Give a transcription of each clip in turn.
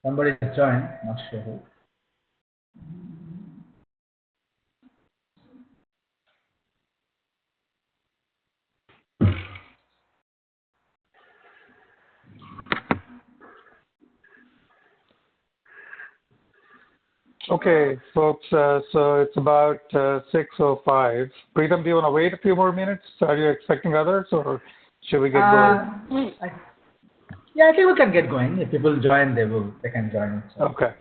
Somebody joined, not sure who. Okay, folks, so it's about 6:05. Pritam, do you want to wait a few more minutes? Are you expecting others, or should we get going? I, yeah, I think we can get going. If people join, they can join. So. Okay.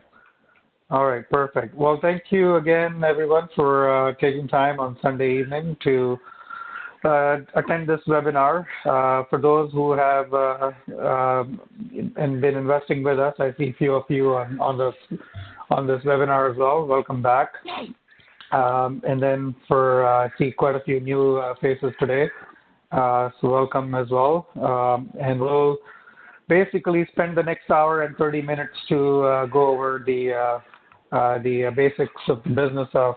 All right, perfect. Well, thank you again, everyone, for taking time on Sunday evening to attend this webinar. For those who have and been investing with us, I see a few of you on this webinar as well. Welcome back. And then I see quite a few new faces today. So welcome as well. And we'll basically spend the next hour and 30 minutes to go over the basics of the business of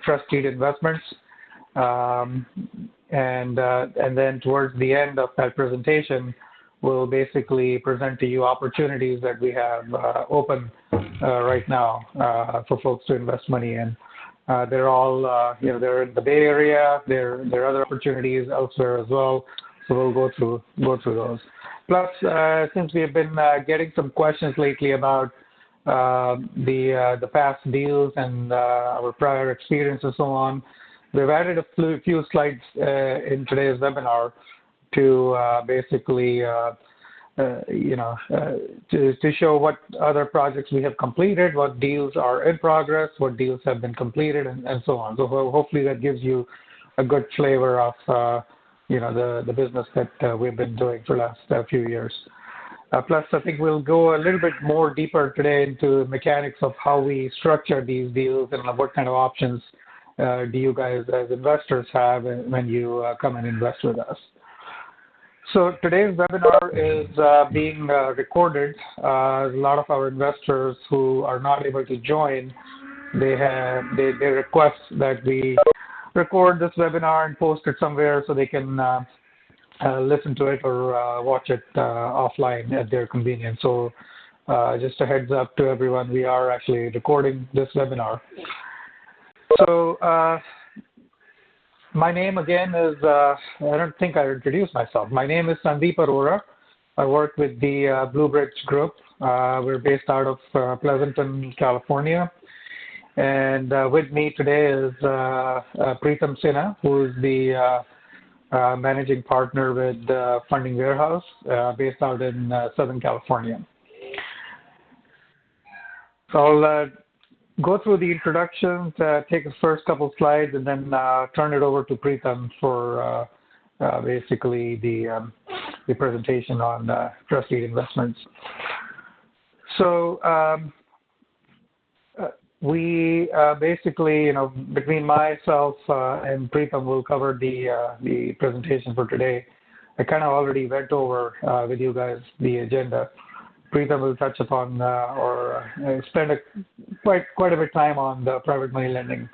trust deed investments. And then towards the end of that presentation, we'll basically present to you opportunities that we have open right now for folks to invest money in. They're all, they're in the Bay Area. There are other opportunities elsewhere as well. So we'll go through those. Plus, since we have been getting some questions lately about the past deals and our prior experience and so on, we've added a few slides in today's webinar to basically, to show what other projects we have completed, what deals are in progress, what deals have been completed, and so on. So hopefully that gives you a good flavor of, the business that we've been doing for the last few years. Plus, I think we'll go a little bit more deeper today into the mechanics of how we structure these deals and what kind of options do you guys as investors have when you come and invest with us. So today's webinar is being recorded. A lot of our investors who are not able to join, they request that we record this webinar and post it somewhere so they can listen to it or watch it offline at their convenience. So just a heads up to everyone, we are actually recording this webinar. So my name again is, I don't think I introduced myself. My name is Sandeep Arora. I work with the Blue Bridge Group. We're based out of Pleasanton, California. And with me today is Pritam Sinha, who is the managing partner with Funding Warehouse, based out in Southern California. So I'll go through the introductions, take the first couple slides, and then turn it over to Pritam for basically the presentation on trust deed investments. So we basically, between myself and Pritam will cover the presentation for today. I kind of already went over with you guys the agenda. Pritam will touch upon or spend quite a bit of time on the private money lending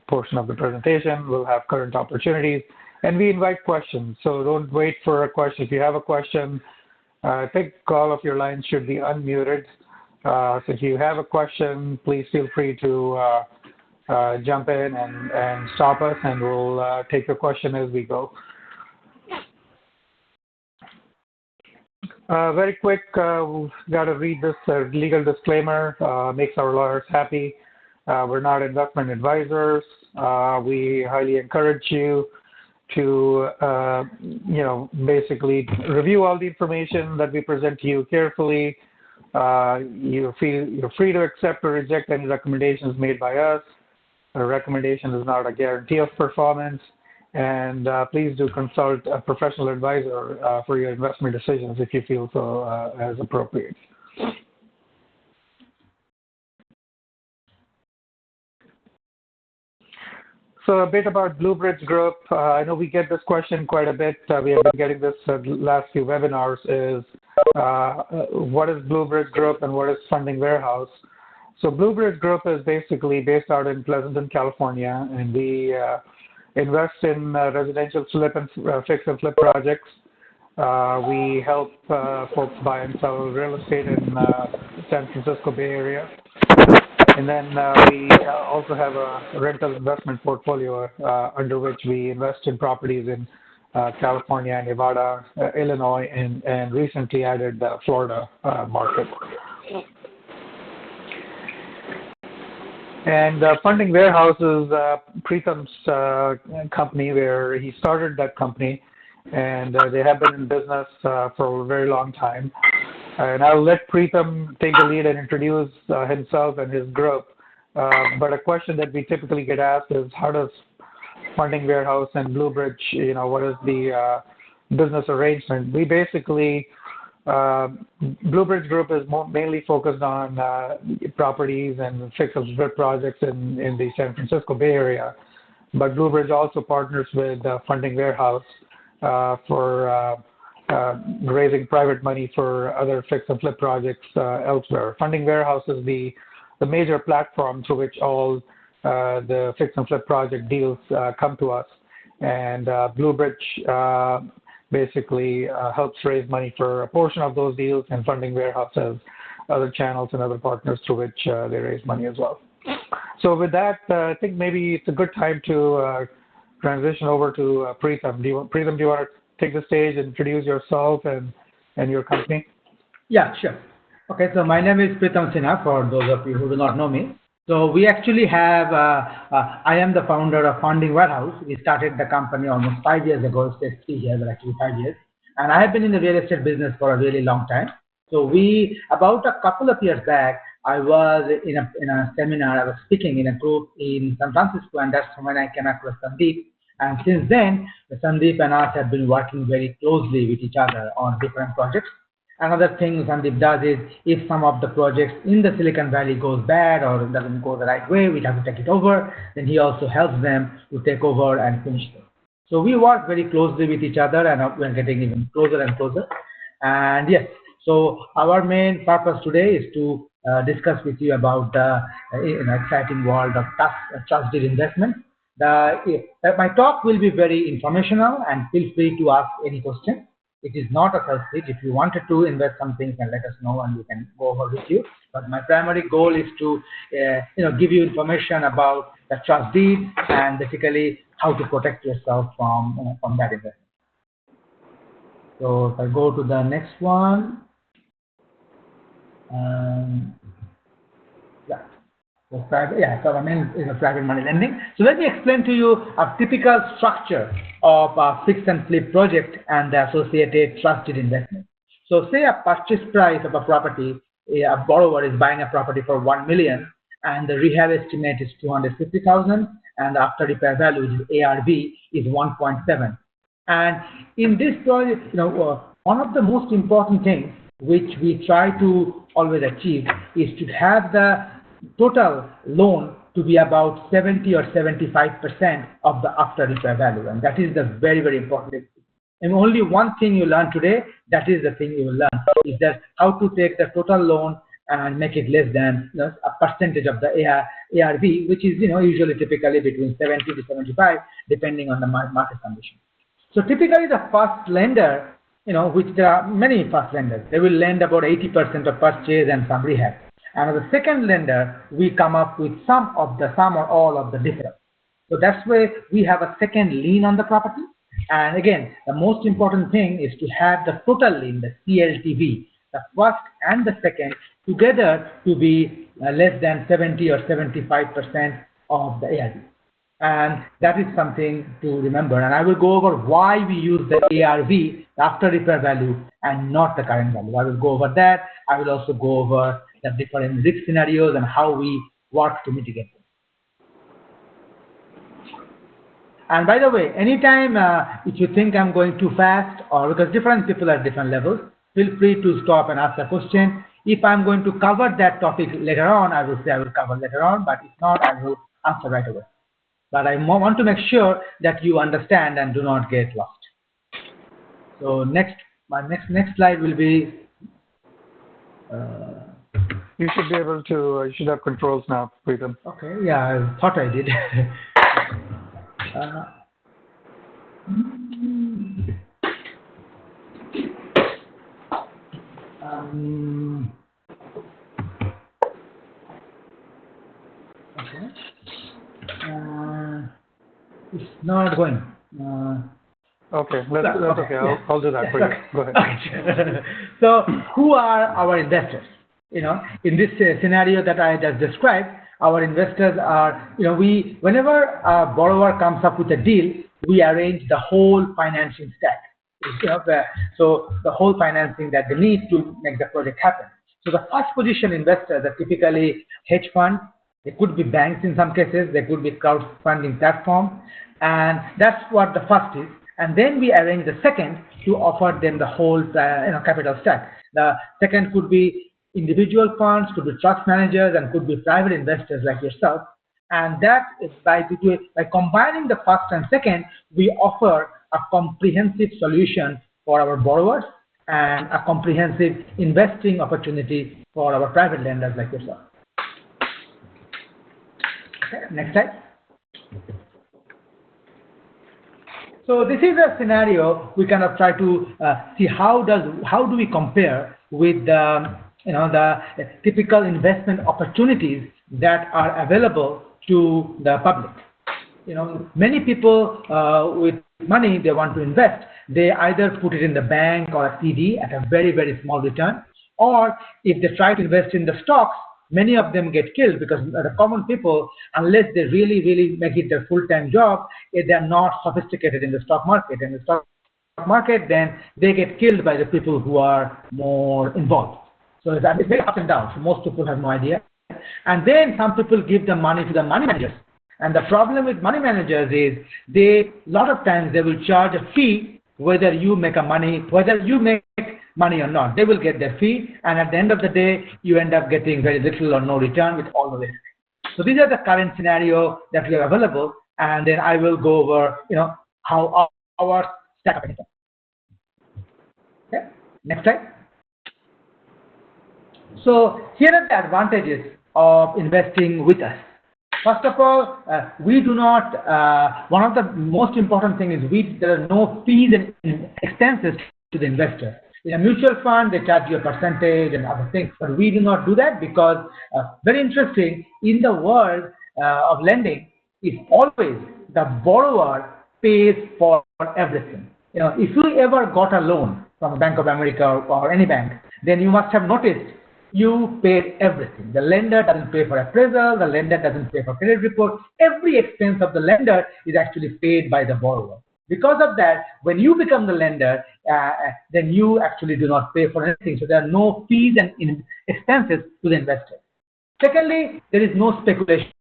portion of the presentation. We'll have current opportunities, and we invite questions. So don't wait for a question. If you have a question, I think all of your lines should be unmuted. So if you have a question, please feel free to jump in and stop us, and we'll take your question as we go. Very quick, we've got to read this legal disclaimer, makes our lawyers happy. We're not investment advisors. We highly encourage you to, basically review all the information that we present to you carefully. You're free to accept or reject any recommendations made by us. A recommendation is not a guarantee of performance. And please do consult a professional advisor for your investment decisions if you feel so as appropriate. So a bit about Blue Bridge Group. I know we get this question quite a bit. We have been getting this last few webinars is what is Blue Bridge Group and what is Funding Warehouse? So Blue Bridge Group is basically based out in Pleasanton, California, and we invest in residential fix and flip projects. We help folks buy and sell real estate in San Francisco Bay Area. And then we also have a rental investment portfolio under which we invest in properties in California, Nevada, Illinois, and recently added the Florida market. And Funding Warehouse is Pritam's company, where he started that company, and they have been in business for a very long time. And I'll let Pritam take the lead and introduce himself and his group. But a question that we typically get asked is, how does Funding Warehouse and Bluebridge, what is the business arrangement? We basically, Bluebridge Group is mainly focused on properties and fix and flip projects in the San Francisco Bay Area. But Bluebridge also partners with Funding Warehouse for raising private money for other fix and flip projects elsewhere. Funding Warehouse is the major platform through which all the fix and flip project deals come to us. And Bluebridge basically helps raise money for a portion of those deals, and Funding Warehouse has other channels and other partners through which they raise money as well. So with that, I think maybe it's a good time to transition over to Pritam. Pritam, do you want to take the stage and introduce yourself and your company? Yeah, sure. Okay, so my name is Pritam Sinha, for those of you who do not know me. So we actually have, I am the founder of Funding Warehouse. We started the company almost 5 years ago. It says 3 years, but actually 5 years. And I have been in the real estate business for a really long time. So about a couple of years back, I was in a seminar. I was speaking in a group in San Francisco, and that's when I came across Sandeep. And since then, Sandeep and us have been working very closely with each other on different projects. Another thing Sandeep does is, if some of the projects in the Silicon Valley goes bad or doesn't go the right way, we have to take it over, then he also helps them to take over and finish them. So we work very closely with each other, and we're getting even closer and closer. And yes, so our main purpose today is to discuss with you about the exciting world of trust deed investment. My talk will be very informational, and feel free to ask any question. It is not a sales pitch. If you wanted to invest something, then let us know and we can go over with you. But my primary goal is to give you information about the trust deed and basically how to protect yourself from that investment. So if I go to the next one, yeah. So our main is a private money lending. So let me explain to you a typical structure of a fix and flip project and the associated trust deed investment. So say a purchase price of a property, a borrower is buying a property for 1 million, and the rehab estimate is 250,000, and the after repair value, which is ARV, is 1.7. And in this project, one of the most important things which we try to always achieve is to have the total loan to be about 70 or 75% of the after repair value, and that is the very, very important. And only one thing you learn today, that is the thing you will learn, is that how to take the total loan and make it less than a percentage of the ARV, which is usually typically between 70 to 75, depending on the market condition. So typically the first lender, which there are many first lenders, they will lend about 80% of purchase and some rehab. And as a second lender, we come up with some or all of the difference. So that's where we have a second lien on the property. And again, the most important thing is to have the total lien, the CLTV, the first and the second together to be less than 70 or 75% of the ARV. And that is something to remember. And I will go over why we use the ARV, the after repair value, and not the current value. I will go over that. I will also go over the different risk scenarios and how we work to mitigate them. And by the way, anytime if you think I'm going too fast, or because different people are at different levels, feel free to stop and ask a question. If I'm going to cover that topic later on, I will say I will cover later on, but if not, I will answer right away. But I want to make sure that you understand and do not get lost. So my next slide will be. You should be able to. You should have controls now, Pritam. Okay. Yeah, I thought I did. Mm, okay. Uh, it's not going. Uh, Okay, that's okay. okay. Yeah. I'll do that Yes. for you. Okay. Go ahead. Okay. So, who are our investors? In this scenario that I just described, our investors are, we whenever a borrower comes up with a deal, we arrange the whole financing stack. So the whole financing that they need to make the project happen. So the first position investors are typically hedge funds. They could be banks in some cases. They could be crowdfunding platform, and that's what the first is. And then we arrange the second to offer them the whole capital stack. The second could be individual funds, could be trust managers, and could be private investors like yourself. And that is by combining the first and second, we offer a comprehensive solution for our borrowers and a comprehensive investing opportunity for our private lenders like yourself. Okay, next slide. So this is a scenario we kind of try to see how do we compare with the typical investment opportunities that are available to the public. Many people with money they want to invest, they either put it in the bank or a CD at a very, very small return, or if they try to invest in the stocks, many of them get killed because the common people, unless they really, really make it their full-time job, they are not sophisticated in the stock market. In the stock market, then they get killed by the people who are more involved. So that is very up and down. So most people have no idea. And then some people give the money to the money managers. And the problem with money managers is a lot of times they will charge a fee whether you make money or not. They will get their fee, and at the end of the day, you end up getting very little or no return with all the risk. So these are the current scenario that we have available, and then I will go over, how our stack up. Okay, next slide. So here are the advantages of investing with us. First of all, we do not. One of the most important thing is there are no fees and expenses to the investor. In a mutual fund, they charge you a percentage and other things, but we do not do that because very interesting in the world of lending is always the borrower pays for everything. If you ever got a loan from Bank of America or any bank, then you must have noticed you paid everything. The lender doesn't pay for appraisal, the lender doesn't pay for credit report. Every expense of the lender is actually paid by the borrower. Because of that, when you become the lender, then you actually do not pay for anything. So there are no fees and expenses to the investor. Secondly, there is no speculation.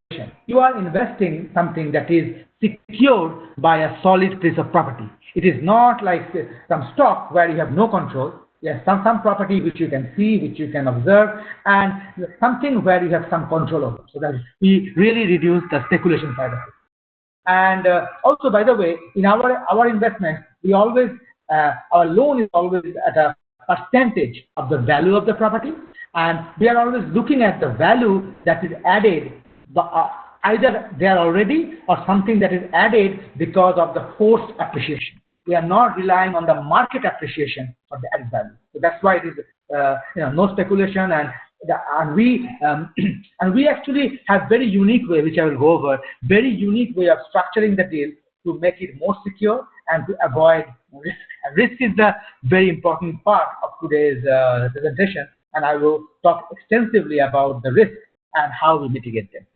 You are investing something that is secured by a solid piece of property. It is not like some stock where you have no control. Yes, some property which you can see, which you can observe, and something where you have some control over. So that we really reduce the speculation side of it. And also, by the way, in our investment, we always our loan is always at a percentage of the value of the property, and we are always looking at the value that is added, either there already or something that is added because of the forced appreciation. We are not relying on the market appreciation for the added value. So that's why it is no speculation, and we and we actually have very unique way, which I will go over, very unique way of structuring the deal to make it more secure and to avoid risk. And risk is the very important part of today's presentation, and I will talk extensively about the risk and how we mitigate them.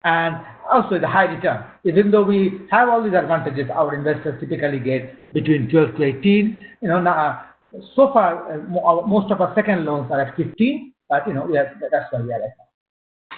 And also the high return. Even though we have all these advantages, our investors typically get between 12 to 18. Now, so far, most of our second loans are at 15, but that's where we are right now.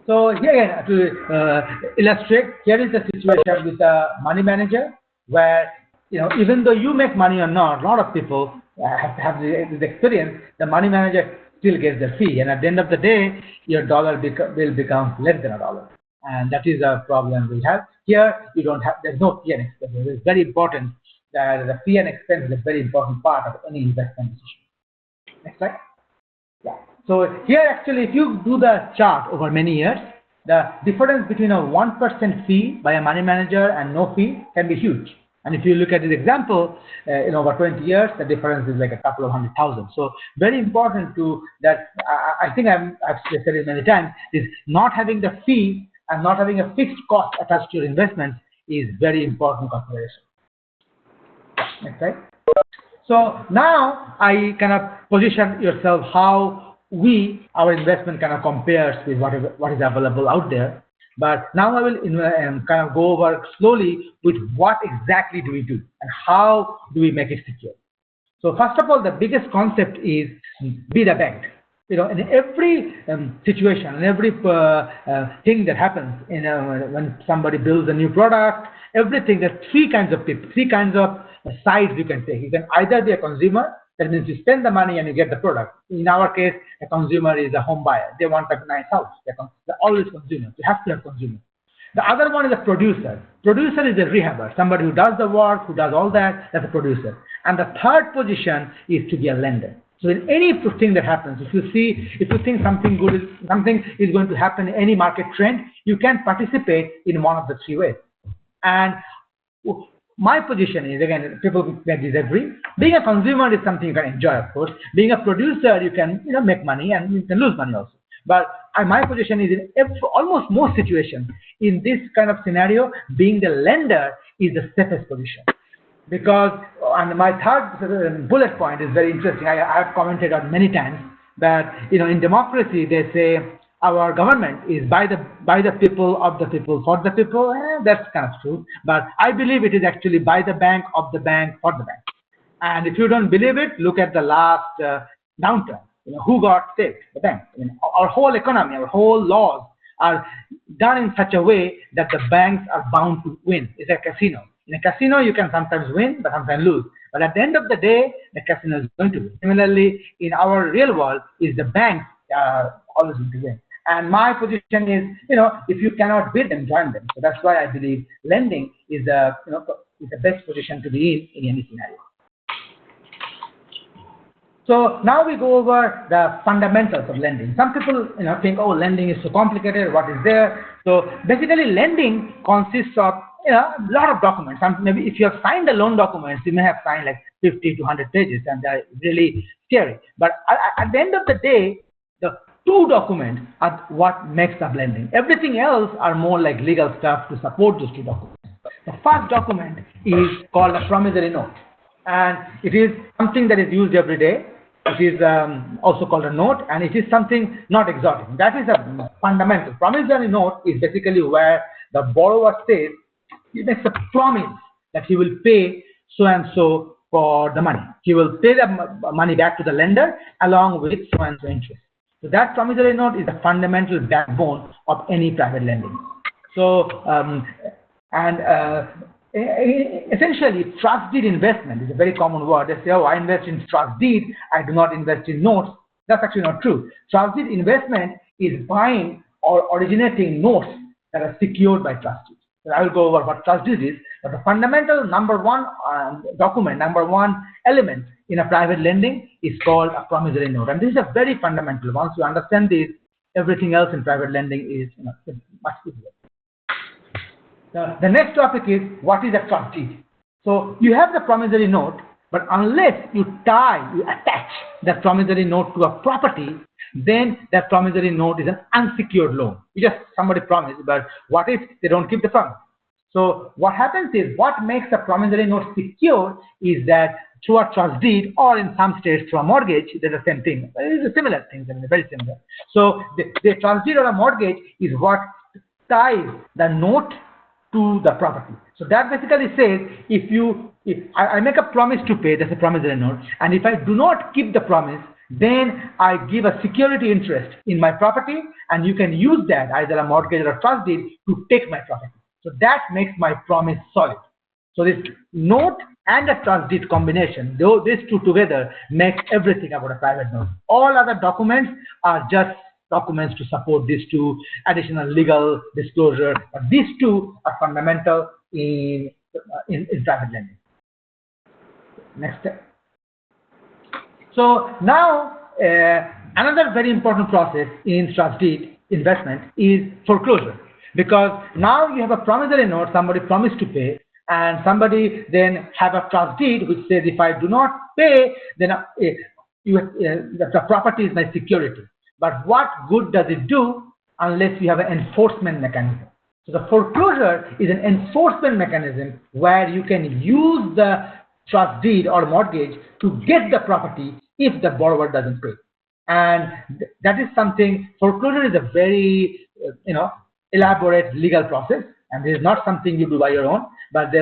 So here again, to illustrate, here is the situation with a money manager where, even though you make money or not, a lot of people have this experience, the money manager still gets the fee. And at the end of the day, your dollar will become less than a dollar. And that is a problem we have. Here, you don't have, there's no fee and expense. It's very important that the fee and expense is a very important part of any investment decision. Next slide. Yeah. So here actually, if you do the chart over many years, the difference between a 1% fee by a money manager and no fee can be huge. And if you look at this example, over 20 years, the difference is like a couple of 100,000. So very important to that. I think I've said it many times. Is not having the fee and not having a fixed cost attached to your investments is very important consideration. Next slide. So now I kind of position yourself how our investment kind of compares with what is available out there. But now I will kind of go over slowly with what exactly do we do and how do we make it secure. So first of all, the biggest concept is be the bank. In every situation, in every thing that happens, when somebody builds a new product, everything. There's three kinds of people, three kinds of sides you can take. You can either be a consumer, that means you spend the money and you get the product. In our case, a consumer is a home buyer. They want a nice house. They're always consumers. You have to have consumers. The other one is a producer. Producer is a rehabber, somebody who does the work, who does all that. That's a producer. And the third position is to be a lender. So in anything that happens, if you think something is going to happen in any market trend, you can participate in one of the three ways. And my position is, again, people may disagree. Being a consumer is something you can enjoy, of course. Being a producer, you can make money and you can lose money also. But my position is in almost most situations, in this kind of scenario, being the lender is the safest position. Because, and my third bullet point is very interesting. I have commented on many times that in democracy they say our government is by the people, of the people, for the people. That's kind of true. But I believe it is actually by the bank, of the bank, for the bank. And if you don't believe it, look at the last downturn. Who got saved? The bank. Our whole economy, our whole laws are done in such a way that the banks are bound to win. It's a casino. In a casino, you can sometimes win, but sometimes lose. But at the end of the day, the casino is going to win. Similarly, in our real world, is the banks are always going to win. And my position is, if you cannot beat them, join them. So that's why I believe lending is the best position to be in any scenario. So now we go over the fundamentals of lending. Some people think, oh, lending is so complicated. What is there? So basically, lending consists of a lot of documents. Maybe if you have signed the loan documents, you may have signed like 50 to 100 pages, and they're really scary. But at the end of the day, the two documents are what makes up lending. Everything else are more like legal stuff to support those two documents. The first document is called a promissory note, and it is something that is used every day. It is also called a note, and it is something not exotic. That is a fundamental. Promissory note is basically where the borrower says he makes a promise that he will pay so and so for the money. He will pay the money back to the lender along with so and so interest. So that promissory note is the fundamental backbone of any private lending. So essentially, trust deed investment is a very common word. They say, oh, I invest in trust deed, I do not invest in notes. That's actually not true. Trust deed investment is buying or originating notes that are secured by trust deeds. So I will go over what trust deed is, but the fundamental number one document, number one element in a private lending is called a promissory note. And this is a very fundamental. Once you understand this, everything else in private lending is much easier. The next topic is, what is a trust deed? So you have the promissory note, but unless you attach that promissory note to a property, then that promissory note is an unsecured loan. Somebody promised, but what if they don't keep the promise? So what happens is, what makes a promissory note secure is that through a trust deed, or in some states through a mortgage, they're the same thing. It's a similar thing, they're very similar. So the trust deed or a mortgage is what ties the note to the property. So that basically says, if I make a promise to pay, that's a promissory note, and if I do not keep the promise, then I give a security interest in my property, and you can use that, either a mortgage or a trust deed, to take my property. So that makes my promise solid. So this note and a trust deed combination, these two together make everything about a private note. All other documents are just documents to support these two additional legal disclosure, but these two are fundamental in private lending. Next step. So now another very important process in trust deed investment is foreclosure, because now you have a promissory note, somebody promised to pay, and somebody then have a trust deed which says if I do not pay, then the property is my security. But what good does it do unless you have an enforcement mechanism? So the foreclosure is an enforcement mechanism where you can use the trust deed or mortgage to get the property if the borrower doesn't pay. And that is something, foreclosure is a very elaborate legal process, and this is not something you do by your own, but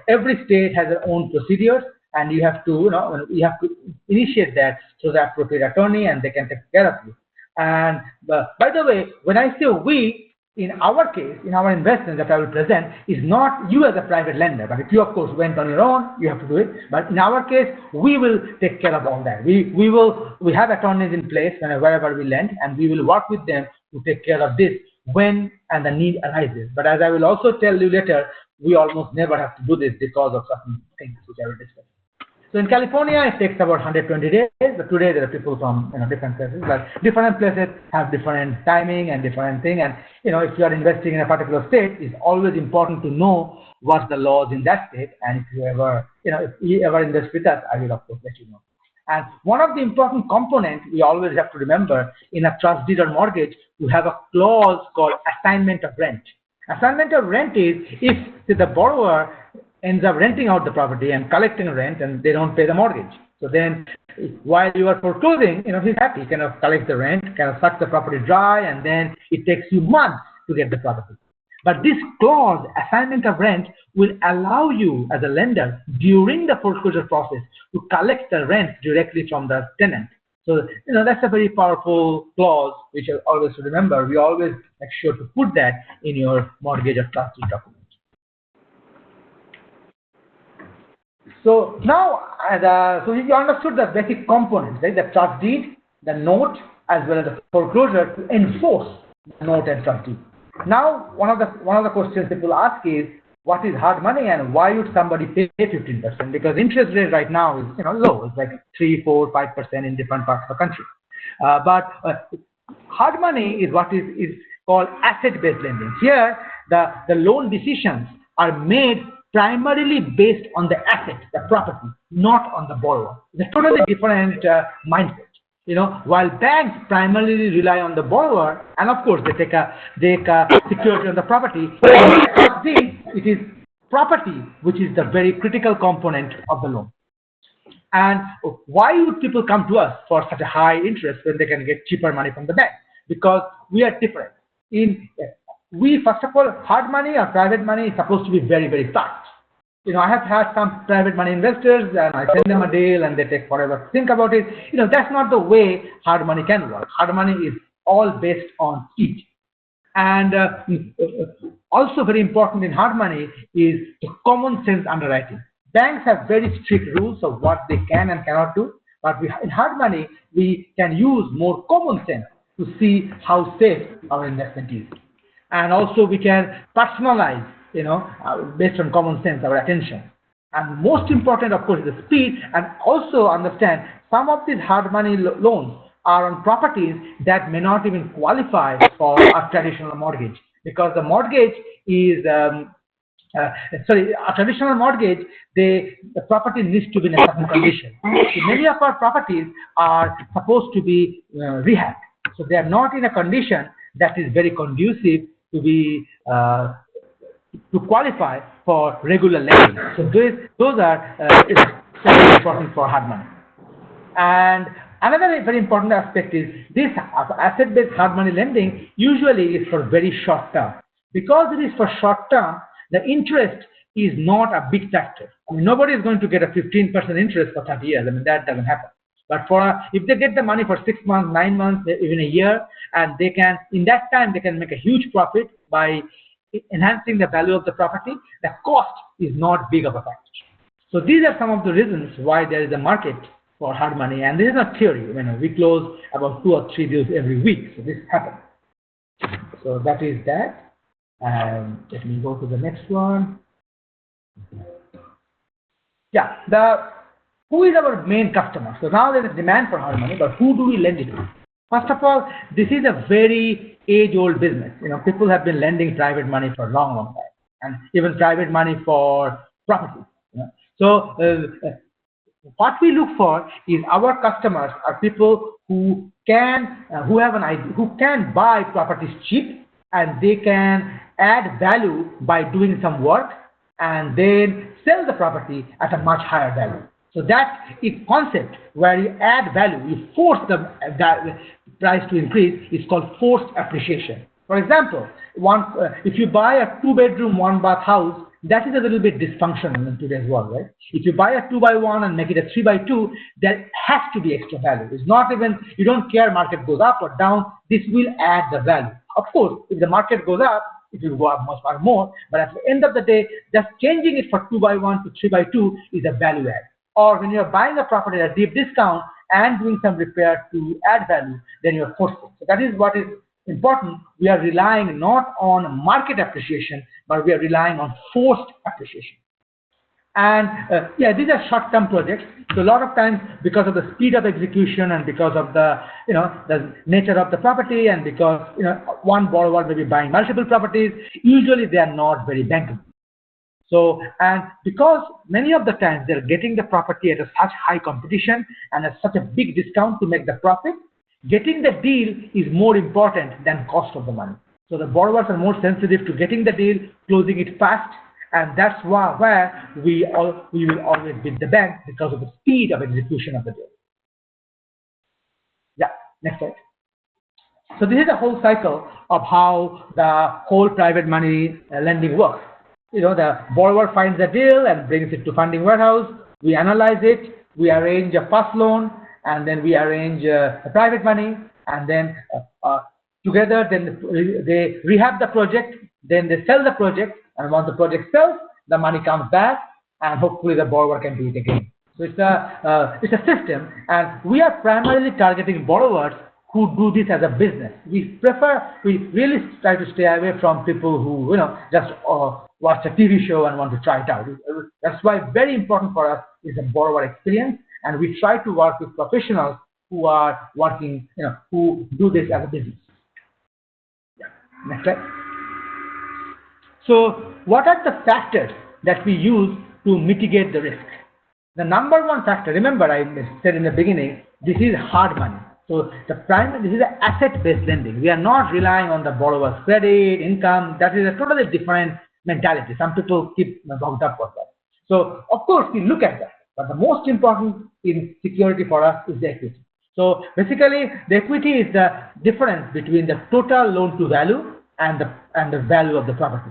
every state has their own procedures, and you have to initiate that through the appropriate attorney, and they can take care of you. And by the way, when I say we, in our case, in our investment that I will present, is not you as a private lender. But if you, of course, went on your own, you have to do it. But in our case, we will take care of all that. We have attorneys in place wherever we lend, and we will work with them to take care of this when and the need arises. But as I will also tell you later, we almost never have to do this because of certain things which I will discuss. So in California, it takes about 120 days. But today there are people from different places, but different places have different timing and different thing. And if you are investing in a particular state, it's always important to know what the laws in that state. And if you ever invest with us, I will of course let you know. And one of the important components we always have to remember in a trust deed or mortgage, you have a clause called assignment of rent. Assignment of rent is if the borrower ends up renting out the property and collecting rent and they don't pay the mortgage. So then while you are foreclosing, he's happy, kind of collect the rent, kind of suck the property dry, and then it takes you months to get the property. But this clause, assignment of rent, will allow you as a lender during the foreclosure process to collect the rent directly from the tenant. So, that's a very powerful clause, which I always remember. We always make sure to put that in your mortgage or trust deed document. So now, so you understood the basic components, right? The trust deed, the note, as well as the foreclosure to enforce the note and trust deed. Now, one of the questions people ask is, what is hard money and why would somebody pay 15%? Because interest rate right now is low. It's like 3, 4, 5% in different parts of the country. But hard money is what is called asset-based lending. Here, the loan decisions are made primarily based on the asset, the property, not on the borrower. It's a totally different mindset. While banks primarily rely on the borrower, and of course they take a security on the property, it is property which is the very critical component of the loan. And why would people come to us for such a high interest when they can get cheaper money from the bank? Because we are different. First of all, hard money or private money is supposed to be very, very fast. I have had some private money investors and I send them a deal and they take forever to think about it. That's not the way hard money can work. Hard money is all based on speed. And also very important in hard money is the common sense underwriting. Banks have very strict rules of what they can and cannot do. But in hard money, we can use more common sense to see how safe our investment is. And also we can personalize, based on common sense, our attention. And most important, of course, is the speed, and also understand some of these hard money loans are on properties that may not even qualify for a traditional mortgage, because the mortgage is, a traditional mortgage, the property needs to be in a certain condition. So many of our properties are supposed to be rehabbed. So they are not in a condition that is very conducive to be to qualify for regular lending. So those are very important for hard money. And another very important aspect is this asset-based hard money lending usually is for very short term. Because it is for short term, the interest is not a big factor. Nobody is going to get a 15% interest for 30 years. That doesn't happen. But if they get the money for 6 months, 9 months, even a year, and they can, in that time, they can make a huge profit by enhancing the value of the property, the cost is not big of a factor. So these are some of the reasons why there is a market for hard money. And this is not theory. We close about 2 or 3 deals every week. So this happens. So that is that. And let me go to the next one. Yeah, who is our main customer? So now there is demand for hard money, but who do we lend it to? First of all, this is a very age-old business. People have been lending private money for a long, long time, and even private money for property. You know. What we look for is our customers are people who have an idea, who can buy properties cheap, and they can add value by doing some work and then sell the property at a much higher value. So that is concept where you add value, you force the price to increase. It's called forced appreciation. For example, if you buy a two-bedroom, one-bath house, that is a little bit dysfunctional in today's world, right? If you buy a 2 by 1 and make it a 3 by 2, there has to be extra value. It's not even, you don't care market goes up or down, this will add the value. Of course, if the market goes up, it will go up much more, but at the end of the day, just changing it for 2 by 1 to 3 by 2 is a value add. Or when you're buying a property at a deep discount and doing some repair to add value, then you're forcing. So that is what is important. We are relying not on market appreciation, but we are relying on forced appreciation. And yeah, these are short-term projects. So a lot of times, because of the speed of execution and because of the the nature of the property, and because one borrower may be buying multiple properties, usually they are not very bankable. So, and because many of the times they're getting the property at a such high competition and at such a big discount to make the profit, getting the deal is more important than cost of the money. So the borrowers are more sensitive to getting the deal, closing it fast, and that's where we will always beat the bank because of the speed of execution of the deal. Yeah, next slide. So this is the whole cycle of how the whole private money lending works. The borrower finds a deal and brings it to funding warehouse. We analyze it. We arrange a first loan, and then we arrange a private money, and then together, then they rehab the project. Then they sell the project, and once the project sells, the money comes back, and hopefully the borrower can do it again. So it's a system, and we are primarily targeting borrowers who do this as a business. We really try to stay away from people who just watch a TV show and want to try it out. That's why very important for us is the borrower experience, and we try to work with professionals who are working, who do this as a business. Yeah. Next slide. So, what are the factors that we use to mitigate the risk? The number one factor, remember I said in the beginning, this is hard money. So this is an asset-based lending. We are not relying on the borrower's credit, income. That is a totally different mentality. Some people keep bogged up with that. So of course we look at that, but the most important in security for us is the equity. So basically, the equity is the difference between the total loan to value and the value of the property.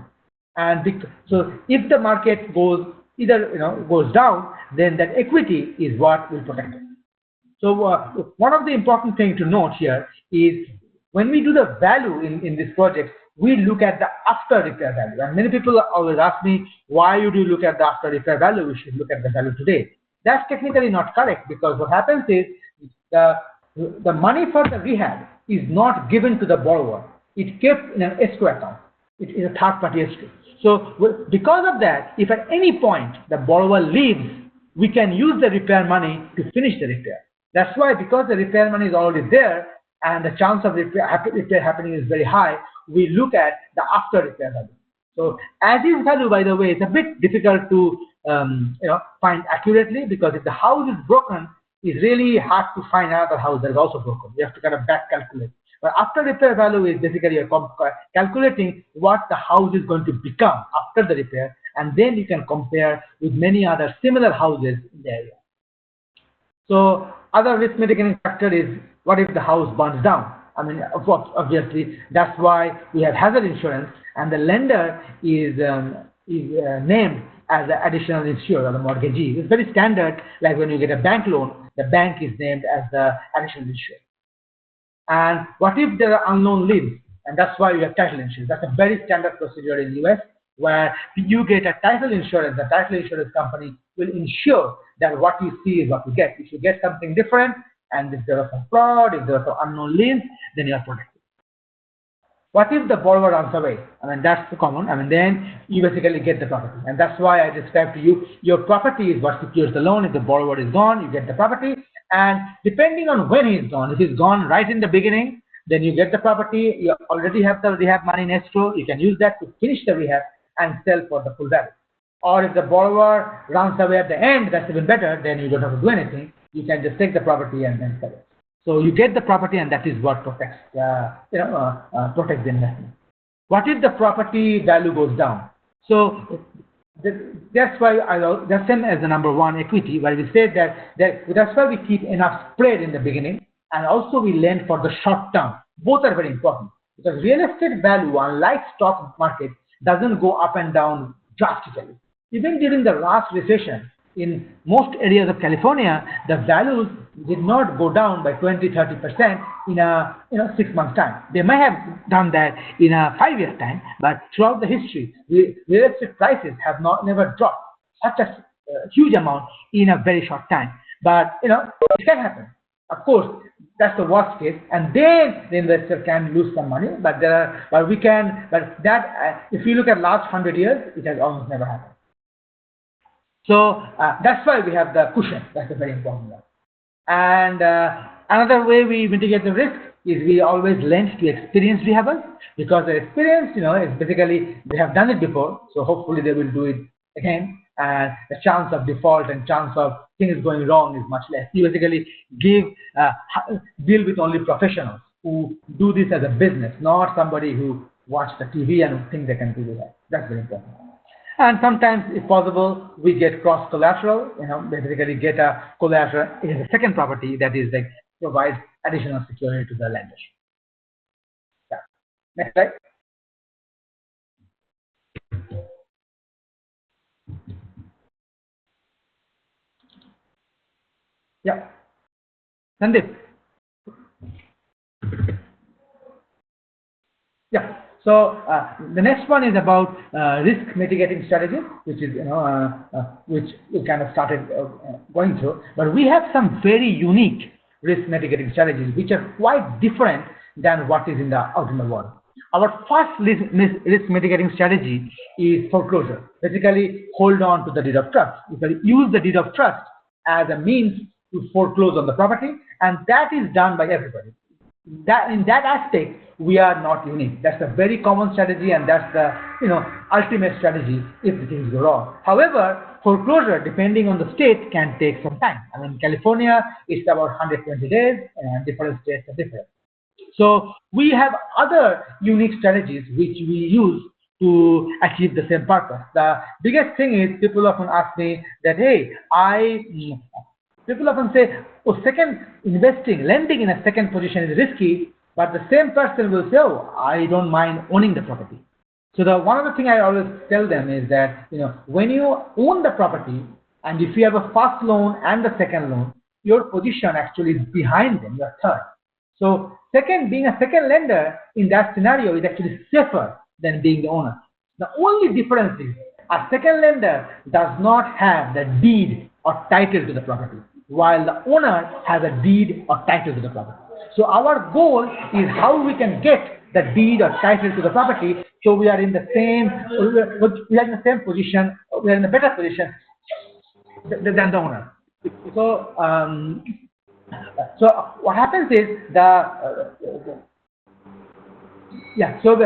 And so if the market goes goes down, then that equity is what will protect us. So one of the important things to note here is when we do the value in this project, we look at the after repair value. And many people always ask me, why would you look at the after repair value? We should look at the value today. That's technically not correct, because what happens is the money for the rehab is not given to the borrower. It's kept in an escrow account. It is a third-party escrow. So because of that, if at any point the borrower leaves, we can use the repair money to finish the repair. That's why, because the repair money is already there and the chance of repair happening is very high, we look at the after repair value. So as is value, by the way, is a bit difficult to find accurately, because if the house is broken, it's really hard to find another house that is also broken. You have to kind of back calculate. But after repair value is basically calculating what the house is going to become after the repair, and then you can compare with many other similar houses in the area. So other risk mitigating factor is, what if the house burns down? I mean, obviously, that's why we have hazard insurance, and the lender is named as the additional insurer or the mortgagee. It's very standard, like when you get a bank loan, the bank is named as the additional insurer. And what if there are unknown liens? And that's why we have title insurance. That's a very standard procedure in the US, where you get a title insurance. The title insurance company will ensure that what you see is what you get. If you get something different, and if there are some fraud, if there are some unknown liens, then you are protected. What if the borrower runs away? I mean, that's common. I mean, then you basically get the property. And that's why I described to you, your property is what secures the loan. If the borrower is gone, you get the property. And depending on when he's gone, if he's gone right in the beginning, then you get the property. You already have the rehab money in escrow. You can use that to finish the rehab and sell for the full value. Or if the borrower runs away at the end, that's even better. Then you don't have to do anything. You can just take the property and then sell it. So you get the property, and that is what protects, protects the investment. What if the property value goes down? So that's why that's same as the number one, equity, where we said that's why we keep enough spread in the beginning, and also we lend for the short term. Both are very important because real estate value, unlike stock market, doesn't go up and down drastically. Even during the last recession, in most areas of California, the values did not go down by 20-30% in a 6 months time. They may have done that in a 5 years time, but throughout the history, real estate prices have not never dropped such a huge amount in a very short time. But it can happen. Of course, that's the worst case, and then the investor can lose some money. But if you look at last 100 years, it has almost never happened. So that's why we have the cushion. That's a very important one. And another way we mitigate the risk is we always lend to experienced rehabbers because the experience, is basically they have done it before, so hopefully they will do it again. And the chance of default and chance of things going wrong is much less. You basically deal with only professionals who do this as a business, not somebody who watch the TV and think they can do that. That's very important. And sometimes, if possible, we get cross collateral. Basically get a collateral in the second property that is like provides additional security to the lender. Yeah. Next slide. Yeah. Sandeep. Yeah. So the next one is about risk mitigating strategies, which is which we kind of started going through. But we have some very unique risk mitigating strategies, which are quite different than what is in the out in the world. Our first risk mitigating strategy is foreclosure. Basically, hold on to the deed of trust. We can use the deed of trust as a means to foreclose on the property, and that is done by everybody. That in that aspect we are not unique. That's a very common strategy, and that's the ultimate strategy if the things go wrong. However, foreclosure, depending on the state, can take some time. I mean, California it's about 120 days, and different states are different. So we have other unique strategies which we use to achieve the same purpose. The biggest thing is people often ask me that, hey, people often say, oh, lending in a second position is risky, but the same person will say, oh, I don't mind owning the property. So one of the things I always tell them is that, when you own the property, and if you have a first loan and the second loan, your position actually is behind them, your third. So being a second lender in that scenario is actually safer than being the owner. The only difference is a second lender does not have the deed or title to the property, while the owner has a deed or title to the property. So our goal is how we can get the deed or title to the property, so we are in the same position, we are in a better position than the owner. So so what happens is so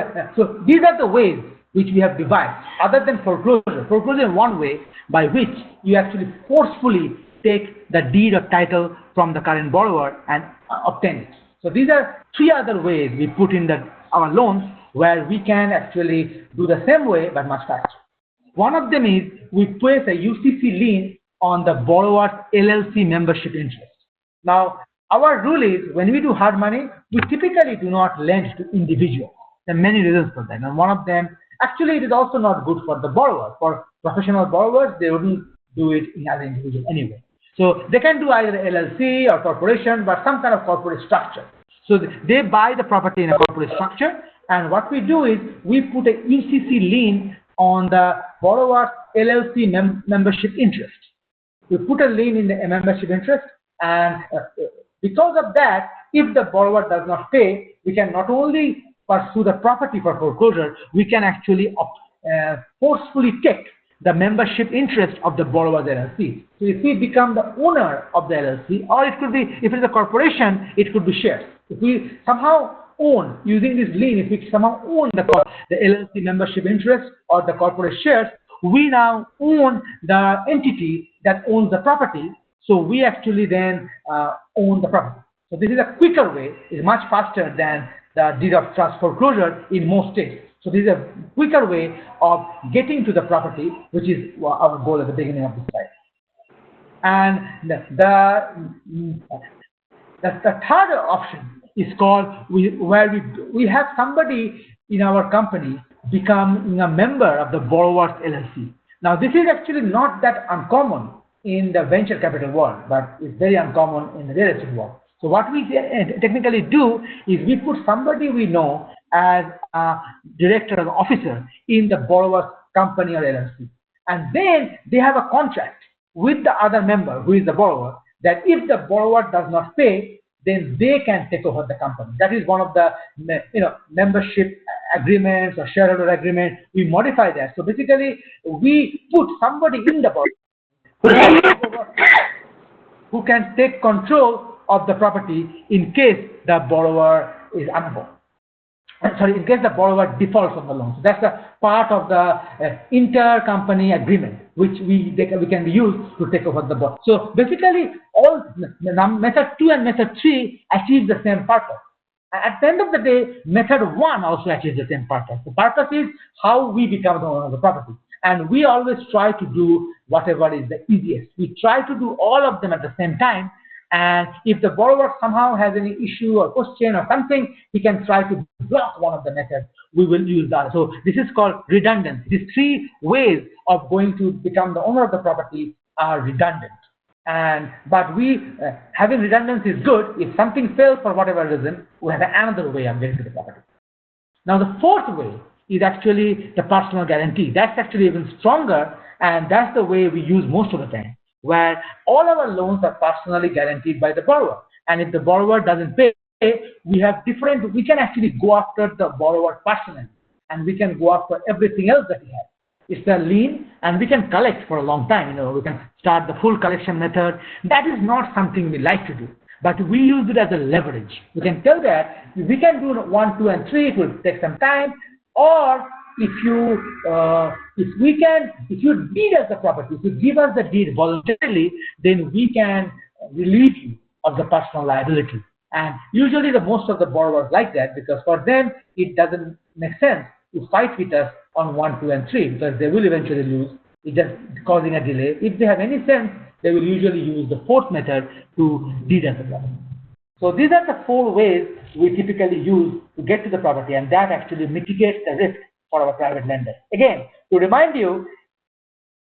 these are the ways which we have devised. Other than foreclosure, foreclosure is one way by which you actually forcefully take the deed or title from the current borrower and obtain it. So these are three other ways we put in our loans where we can actually do the same way but much faster. One of them is we place a UCC lien on the borrower's LLC membership interest. Now, our rule is when we do hard money, we typically do not lend to individuals. There are many reasons for that. And one of them, actually, it is also not good for the borrower. For professional borrowers, they wouldn't do it as an individual anyway. So they can do either LLC or corporation, but some kind of corporate structure. So they buy the property in a corporate structure, and what we do is we put a UCC lien on the borrower's LLC membership interest. We put a lien in the membership interest, and because of that, if the borrower does not pay, we can not only pursue the property for foreclosure, we can actually forcefully take the membership interest of the borrower's LLC. So if we become the owner of the LLC, or it could be, if it's a corporation, it could be shares. If we somehow own, using this lien, if we somehow own the LLC membership interest or the corporate shares, we now own the entity that owns the property. So we actually then own the property. So this is a quicker way, is much faster than the deed of trust foreclosure in most states. So this is a quicker way of getting to the property, which is our goal at the beginning of this slide. And the third option is called where we have somebody in our company becoming a member of the borrower's LLC. Now, this is actually not that uncommon in the venture capital world, but it's very uncommon in the real estate world. So what we technically do is we put somebody we know as a director or officer in the borrower's company or LLC. And then they have a contract with the other member who is the borrower that if the borrower does not pay, then they can take over the company. That is one of the membership agreements or shareholder agreement. We modify that. So basically, we put somebody in the board who can take control of the property in case the borrower is unable. Sorry, in case the borrower defaults on the loan. So that's a part of the intercompany agreement, which we can use to take over the borrower. So basically, all method 2 and method 3 achieve the same purpose. At the end of the day, method 1 also achieves the same purpose. The purpose is how we become the owner of the property. And we always try to do whatever is the easiest. We try to do all of them at the same time. And if the borrower somehow has any issue or question or something, he can try to block one of the methods. We will use that. So this is called redundant. These 3 ways of going to become the owner of the property are redundant. But having redundancy is good. If something fails for whatever reason, we have another way of getting to the property. Now the 4th way is actually the personal guarantee. That's actually even stronger, and that's the way we use most of the time, where all our loans are personally guaranteed by the borrower. And if the borrower doesn't pay, we can actually go after the borrower personally, and we can go after everything else that he has. It's a lien, and we can collect for a long time. We can start the full collection method. That is not something we like to do, but we use it as a leverage. We can tell that we can do 1, 2, and 3. It will take some time. Or if you deed us the property, if you give us the deed voluntarily, then we can relieve you of the personal liability. And usually most of the borrowers like that, because for them it doesn't make sense to fight with us on 1, 2, and 3, because they will eventually lose. It's just causing a delay. If they have any sense, they will usually use the 4th method to deed us the property. So these are the 4 ways we typically use to get to the property, and that actually mitigates the risk for our private lenders. Again, to remind you,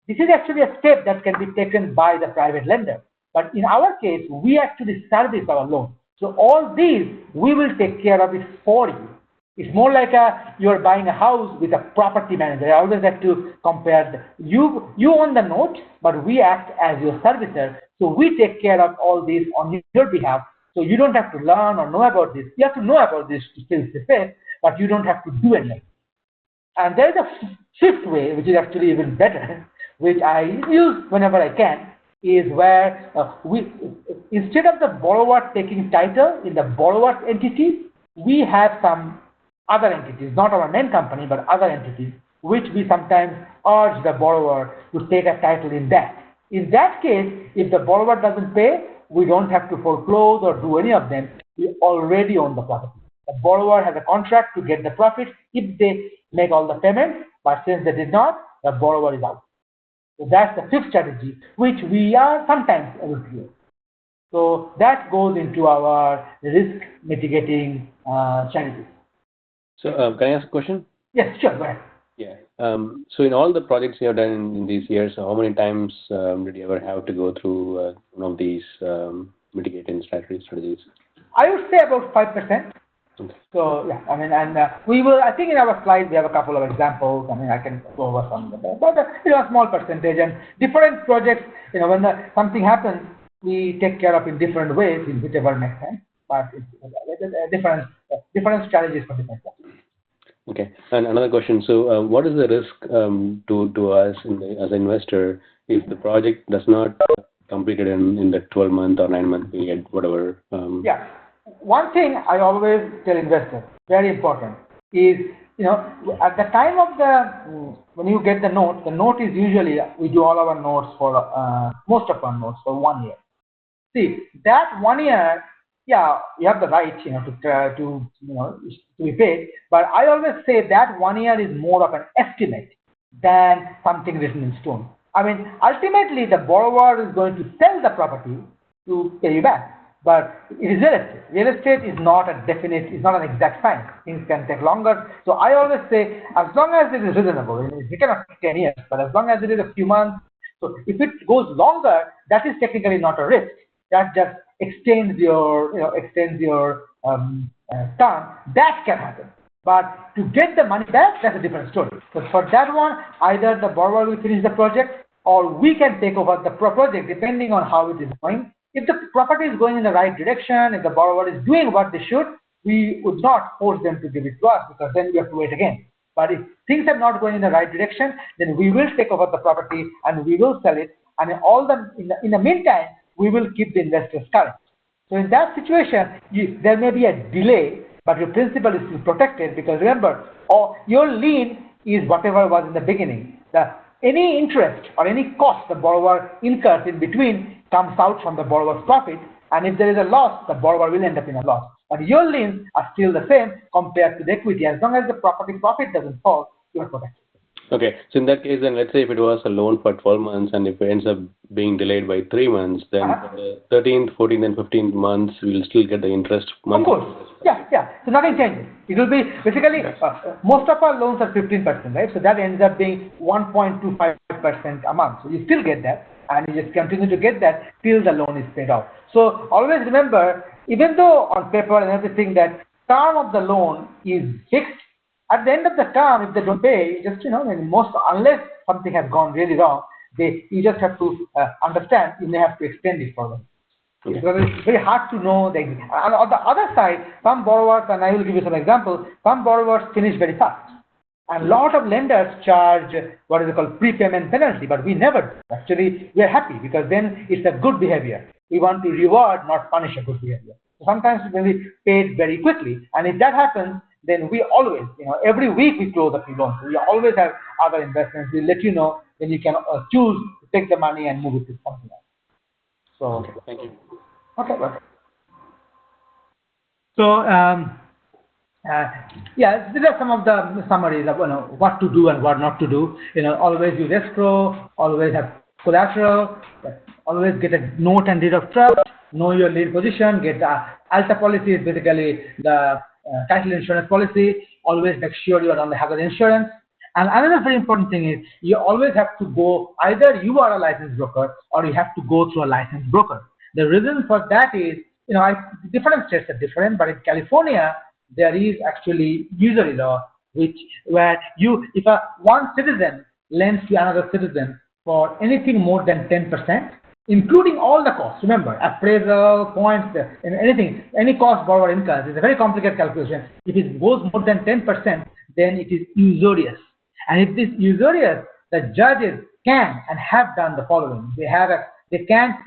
this is actually a step that can be taken by the private lender. But in our case, we actually service our loan. So all these, we will take care of it for you. It's more like you're buying a house with a property manager. I always have to compare. You own the note, but we act as your servicer. So we take care of all this on your behalf. So you don't have to learn or know about this. You have to know about this to still safe, but you don't have to do anything. And there is a 5th way, which is actually even better, which I use whenever I can, is where instead of the borrower taking title in the borrower's entity, we have some other entities, not our main company, but other entities, which we sometimes urge the borrower to take a title in that. In that case, if the borrower doesn't pay, we don't have to foreclose or do any of them. We already own the property. The borrower has a contract to get the profit if they make all the payments, but since they did not, the borrower is out. So that's the 5th strategy, which we are sometimes able to use. So that goes into our risk mitigating strategies. So can I ask a question? Yes, sure, go ahead. Yeah. So in all the projects you have done in these years, how many times did you ever have to go through one of these mitigating strategies? I would say about 5%. Okay. So yeah, I mean, and we will. I think in our slides we have a couple of examples. I mean, I can go over some of them, but a small percentage. And different projects, when something happens, we take care of in different ways, in whichever makes sense. But it's different strategies for different projects. Okay. And another question. So, what is the risk to us as an investor if the project does not complete it in the 12-month or 9-month period, whatever? Yeah. One thing I always tell investors, very important, is at the time of when you get the note is usually we do all our notes for most of our notes for 1 year. See that 1 year, yeah, you have the right, to be paid. But I always say that 1 year is more of an estimate than something written in stone. I mean, ultimately, the borrower is going to sell the property to pay you back. But it is real estate. Real estate is not a definite, it's not an exact science. Things can take longer. So I always say, as long as it is reasonable, we cannot take 10 years, but as long as it is a few months. So if it goes longer, that is technically not a risk. That just extends your term. That can happen. But to get the money back, that's a different story. So for that one, either the borrower will finish the project or we can take over the project depending on how it is going. If the property is going in the right direction, if the borrower is doing what they should, we would not force them to give it to us because then we have to wait again. But if things are not going in the right direction, then we will take over the property and we will sell it. And in the meantime, we will keep the investors current. So in that situation, there may be a delay, but your principal is still protected because remember, your lien is whatever was in the beginning. Any interest or any cost the borrower incurs in between comes out from the borrower's profit, and if there is a loss, the borrower will end up in a loss. But your liens are still the same compared to the equity. As long as the property profit doesn't fall, you are protected. Okay, so in that case, then let's say if it was a loan for 12 months and if it ends up being delayed by 3 months, then for the 13th, 14th, and 15th months, we will still get the interest. Of course. Yeah. So nothing changes. It will be basically most of our loans are 15%, right? So that ends up being 1.25% a month. So you still get that, and you just continue to get that till the loan is paid off. So always remember, even though on paper and everything that term of the loan is fixed, at the end of the term, if they don't pay, unless something has gone really wrong, you just have to understand you may have to extend it for them. Okay. Because it's very hard to know. And on the other side, some borrowers, and I will give you some examples, some borrowers finish very fast. And a lot of lenders charge what is called prepayment penalty, but we never do. Actually, we are happy because then it's a good behavior. We want to reward, not punish a good behavior. So sometimes when we pay it very quickly, and if that happens, then we always, every week we close a few loans. So we always have other investments. We let you know when you can choose to take the money and move it to something else. So, okay, thank you. Okay. So, these are some of the summaries of what to do and what not to do. Always use escrow, always have collateral, always get a note and deed of trust, know your lien position, get the ALTA policy is basically the title insurance policy. Always make sure you are on the hazard insurance. And another very important thing is you always have to go, either you are a licensed broker or you have to go through a licensed broker. The reason for that is, different states are different, but in California, there is actually usury law, where if one citizen lends to another citizen for anything more than 10%, including all the costs. Remember, appraisal, points, anything, any cost borrower incurs. It's a very complicated calculation. If it goes more than 10%, then it is usurious. And if this usurious, the judges can and have done the following. They can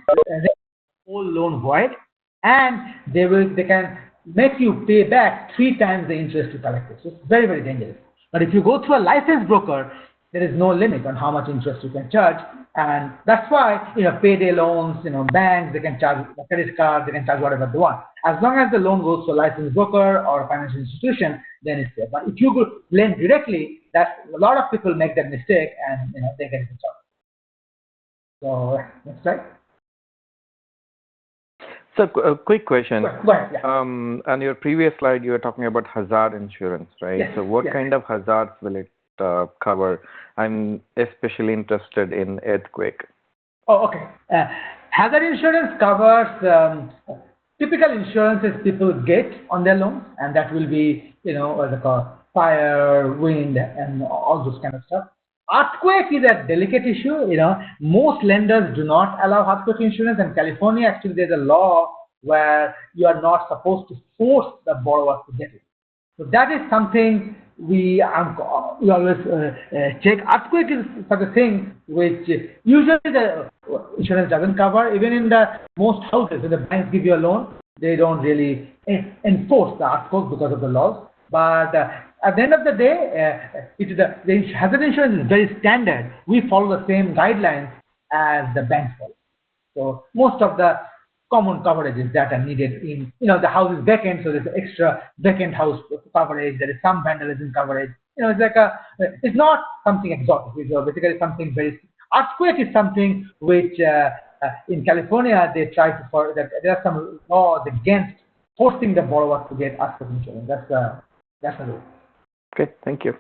whole loan void, and they can make you pay back 3 times the interest you collected. So it's very, very dangerous. But if you go through a licensed broker, there is no limit on how much interest you can charge, and that's why payday loans, banks, they can charge a credit card, they can charge whatever they want. As long as the loan goes to a licensed broker or a financial institution, then it's there. But if you lend directly, that a lot of people make that mistake, and they get into trouble. So next slide. So a quick question. Go ahead, yeah. On your previous slide, you were talking about hazard insurance, right? Yes, so what yes. kind of hazards will it cover? I'm especially interested in earthquake. Oh, okay. Hazard insurance covers typical insurances people get on their loans, and that will be, what they call fire, wind, and all those kind of stuff. Earthquake is a delicate issue. Most lenders do not allow earthquake insurance, and California actually there's a law where you are not supposed to force the borrower to get it. So that is something we always check. Earthquake is such a thing which usually the insurance doesn't cover. Even in the most houses, when the banks give you a loan, they don't really enforce the earthquake because of the laws. But at the end of the day, the hazard insurance is very standard. We follow the same guidelines as the banks follow. So most of the common coverages that are needed in, the house is vacant, so there's extra vacant house coverage. There is some vandalism coverage. It's like it's not something exotic. It's basically something very. Earthquake is something which in California they try to for that there are some laws against forcing the borrower to get earthquake insurance. That's a rule. Okay, thank you.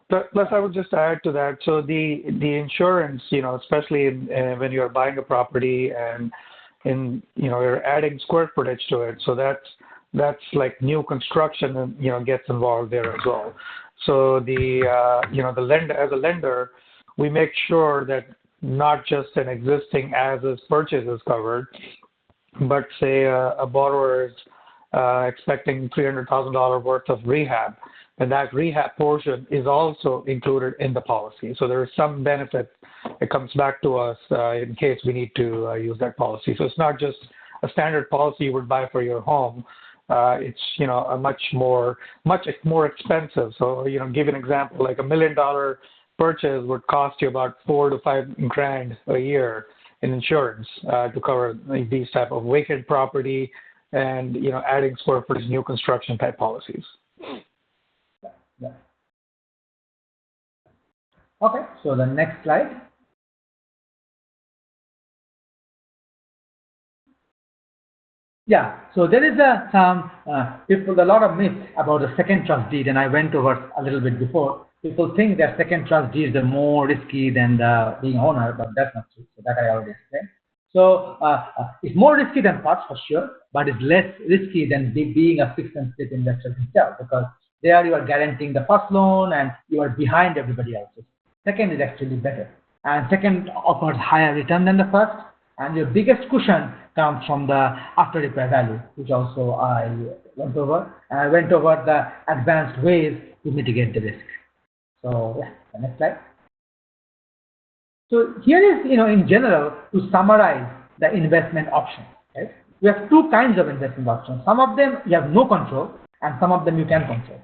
Plus, I would just add to that. So the insurance, especially when you're buying a property and you're adding square footage to it. So that's like new construction, and gets involved there as well. So the lender, as a lender, we make sure that not just an existing as-is purchase is covered, but say a borrower is expecting $300,000 worth of rehab, and that rehab portion is also included in the policy. So there is some benefit that comes back to us in case we need to use that policy. So it's not just a standard policy you would buy for your home. It's a much more expensive. So give you an example, like $1 million purchase would cost you about $4 to $5 grand a year in insurance to cover these type of vacant property and adding square footage new construction type policies. Yeah. Okay, so the next slide. Yeah, so there is a lot of myths about the second trust deed, and I went over a little bit before. People think that second trust deeds are more risky than the being owner, but that's not true. So that I already explained. So it's more risky than first for sure, but it's less risky than being a fixed and flip investor himself, because there you are guaranteeing the first loan and you are behind everybody else. Second is actually better, and second offers higher return than the first, and your biggest cushion comes from the after repair value, which also I went over. And I went over the advanced ways to mitigate the risk. So yeah, the next slide. So here is, in general, to summarize the investment options. Right? We have two kinds of investment options. Some of them you have no control, and some of them you can control.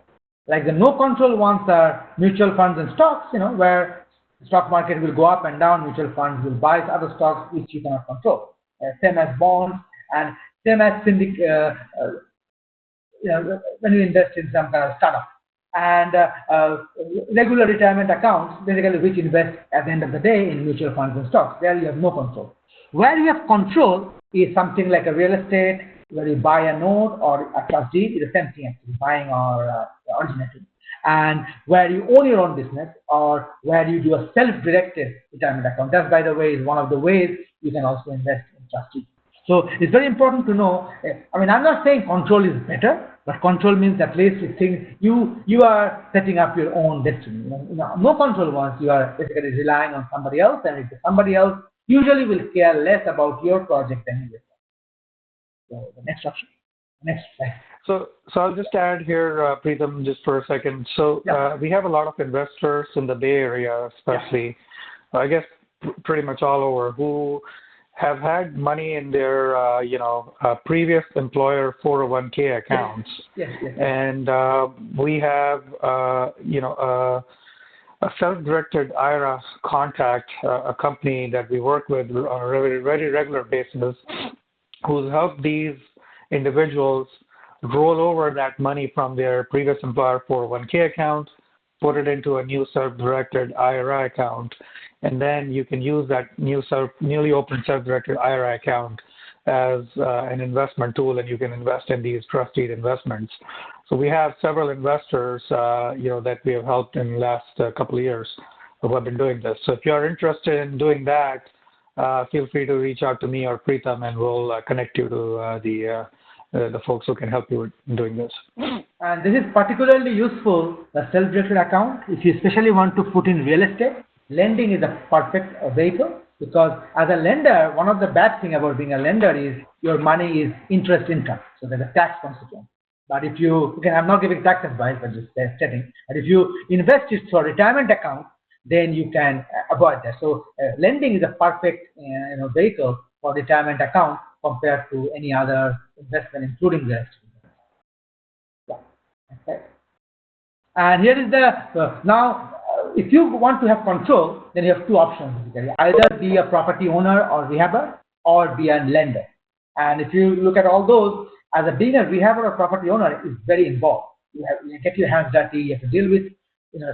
Like the no control ones are mutual funds and stocks, where the stock market will go up and down. Mutual funds will buy other stocks which you cannot control. Same as bonds, and same as when you invest in some kind of startup. And regular retirement accounts, basically, which invest at the end of the day in mutual funds and stocks. There you have no control. Where you have control is something like a real estate, where you buy a note or a trust deed. Is the same thing actually, buying or originating. And where you own your own business, or where you do a self-directed retirement account. That, by the way, is one of the ways you can also invest in trust deeds. So it's very important to know. I'm not saying control is better, but control means at least you are setting up your own destiny. No control ones, you are basically relying on somebody else, and if somebody else usually will care less about your project than you. So the next option, next slide. So I'll just add here, Pritam, just for a second. So we have a lot of investors in the Bay Area, especially, I guess, pretty much all over, who have had money in their, previous employer 401k accounts. Yes. And we have, a self-directed IRA contact, a company that we work with on a very regular basis, who's helped these individuals roll over that money from their previous employer 401k account, put it into a new self-directed IRA account, and then you can use that newly opened self-directed IRA account as an investment tool, and you can invest in these trust deed investments. So we have several investors, that we have helped in the last couple of years who have been doing this. So if you are interested in doing that, feel free to reach out to me or Pritam, and we'll connect you to the folks who can help you with doing this. And this is particularly useful, the self-directed account, if you especially want to put in real estate. Lending is a perfect vehicle, because as a lender, one of the bad things about being a lender is your money is interest income, so there's a tax consequence. But if I'm not giving tax advice, but just stating, but if you invest it through a retirement account, then you can avoid that. So lending is a perfect vehicle for retirement account compared to any other investment, including the rest. Yeah. Okay. And here is the now, if you want to have control, then you have two options basically. Either be a property owner or rehabber, or be a lender. And if you look at all those, as a being a rehabber or property owner is very involved. You get your hands dirty. You have to deal with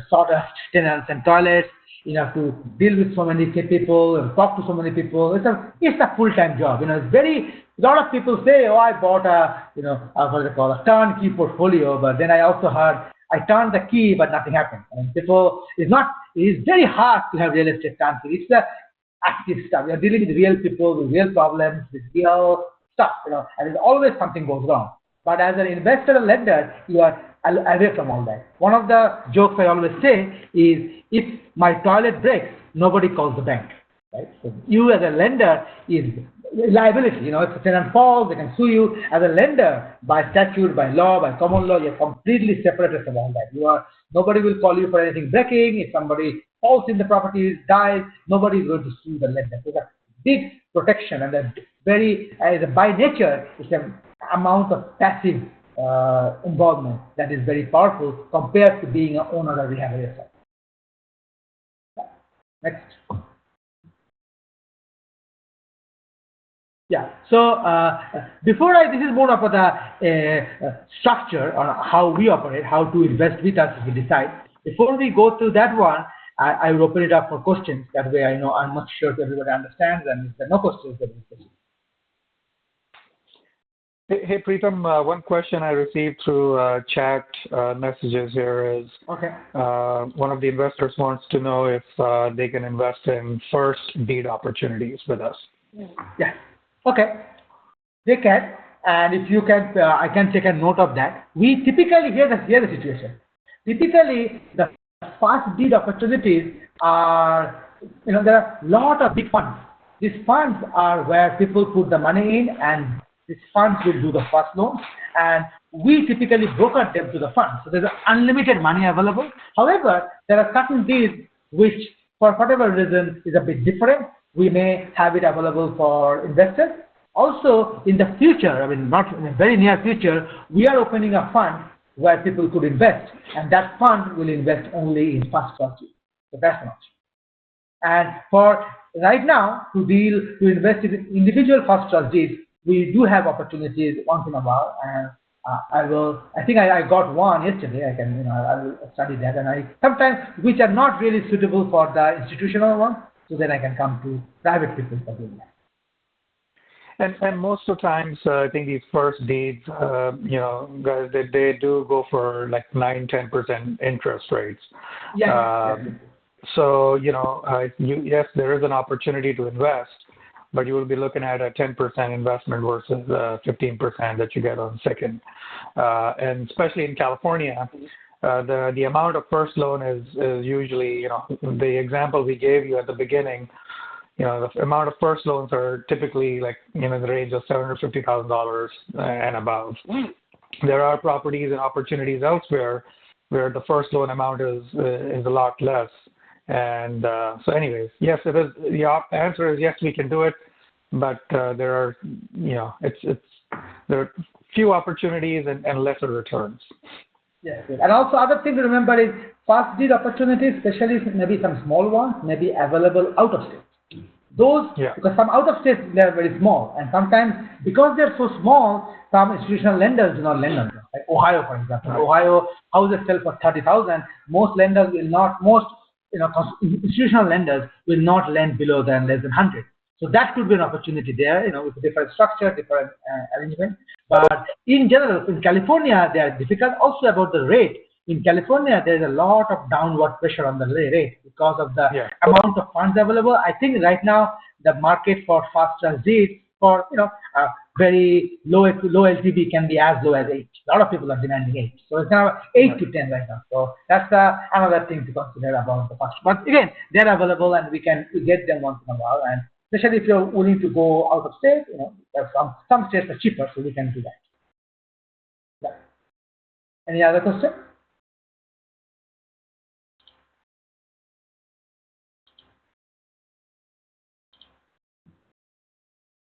sawdust tenants and toilets. You have to deal with so many people and talk to so many people. It's a full time job. It's very. A lot of people say, "Oh, I bought a what do they call a turnkey portfolio," but then I also heard I turned the key, but nothing happened. And people, it's not. It's very hard to have real estate turnkey. It's the active stuff. You're dealing with real people, with real problems, with real stuff. And there's always something goes wrong. But as an investor and lender, you are away from all that. One of the jokes I always say is, if my toilet breaks, nobody calls the bank. Right? So you as a lender is liability. If a tenant falls, they can sue you. As a lender, by statute, by law, by common law, you're completely separated from all that. Nobody will call you for anything breaking. If somebody falls in the property, dies, nobody is going to sue the lender. So that's big protection, and that by nature, it's an amount of passive involvement that is very powerful compared to being an owner or rehabber yourself. Next. Yeah. So this is more of the structure on how we operate, how to invest with us if we decide. Before we go to that one, I will open it up for questions. That way, I know I'm not sure if everybody understands, and if there are no questions, there will be questions. Hey, Pritam, one question I received through chat messages here is, okay. One of the investors wants to know if they can invest in first deed opportunities with us. Yeah. Okay. They can, and if you can, I can take a note of that. We typically hear the situation. Typically, the first deed opportunities are, there are a lot of big funds. These funds are where people put the money in, and these funds will do the first loan, and we typically broker them to the fund. So there's unlimited money available. However, there are certain deals which, for whatever reason, is a bit different. We may have it available for investors. Also, in the future, not in the very near future, we are opening a fund where people could invest, and that fund will invest only in first class deals. So that's an option. And for right now, to invest in individual first class deals, we do have opportunities once in a while, and I think I got one yesterday. I will study that, and sometimes which are not really suitable for the institutional one, so then I can come to private people for doing that. And most of the times, I think these first deeds, guys, they do go for like 9-10% interest rates. Yeah. So, yes, there is an opportunity to invest, but you will be looking at a 10% investment versus 15% that you get on second. And especially in California, the amount of first loan is usually, the example we gave you at the beginning, the amount of first loans are typically like, in the range of $750,000 and above. There are properties and opportunities elsewhere where the first loan amount is a lot less. And so anyways, yes, it is. The answer is yes, we can do it, but there are, there are few opportunities and lesser returns. Yes, and also other thing to remember is first deed opportunities, especially maybe some small ones, may be available out of state. Those, because some out of state, they are very small, and sometimes because they're so small, some institutional lenders do not lend on them. Like Ohio, for example. Right. Ohio houses sell for 30,000. Most lenders will not. Most institutional lenders will not lend below than less than 100. So that could be an opportunity there. With a different structure, different arrangement. But in general, in California, they are difficult. Also about the rate. In California, there is a lot of downward pressure on the rate because of the amount of funds available. I think right now the market for fast transit for very low LTV can be as low as 8. A lot of people are demanding 8, so it's now 8 to 10 right now. So that's another thing to consider about the fast. But again, they're available and we get them once in a while. And especially if you're willing to go out of state, there's some states are cheaper, so we can do that. Yeah. Any other question?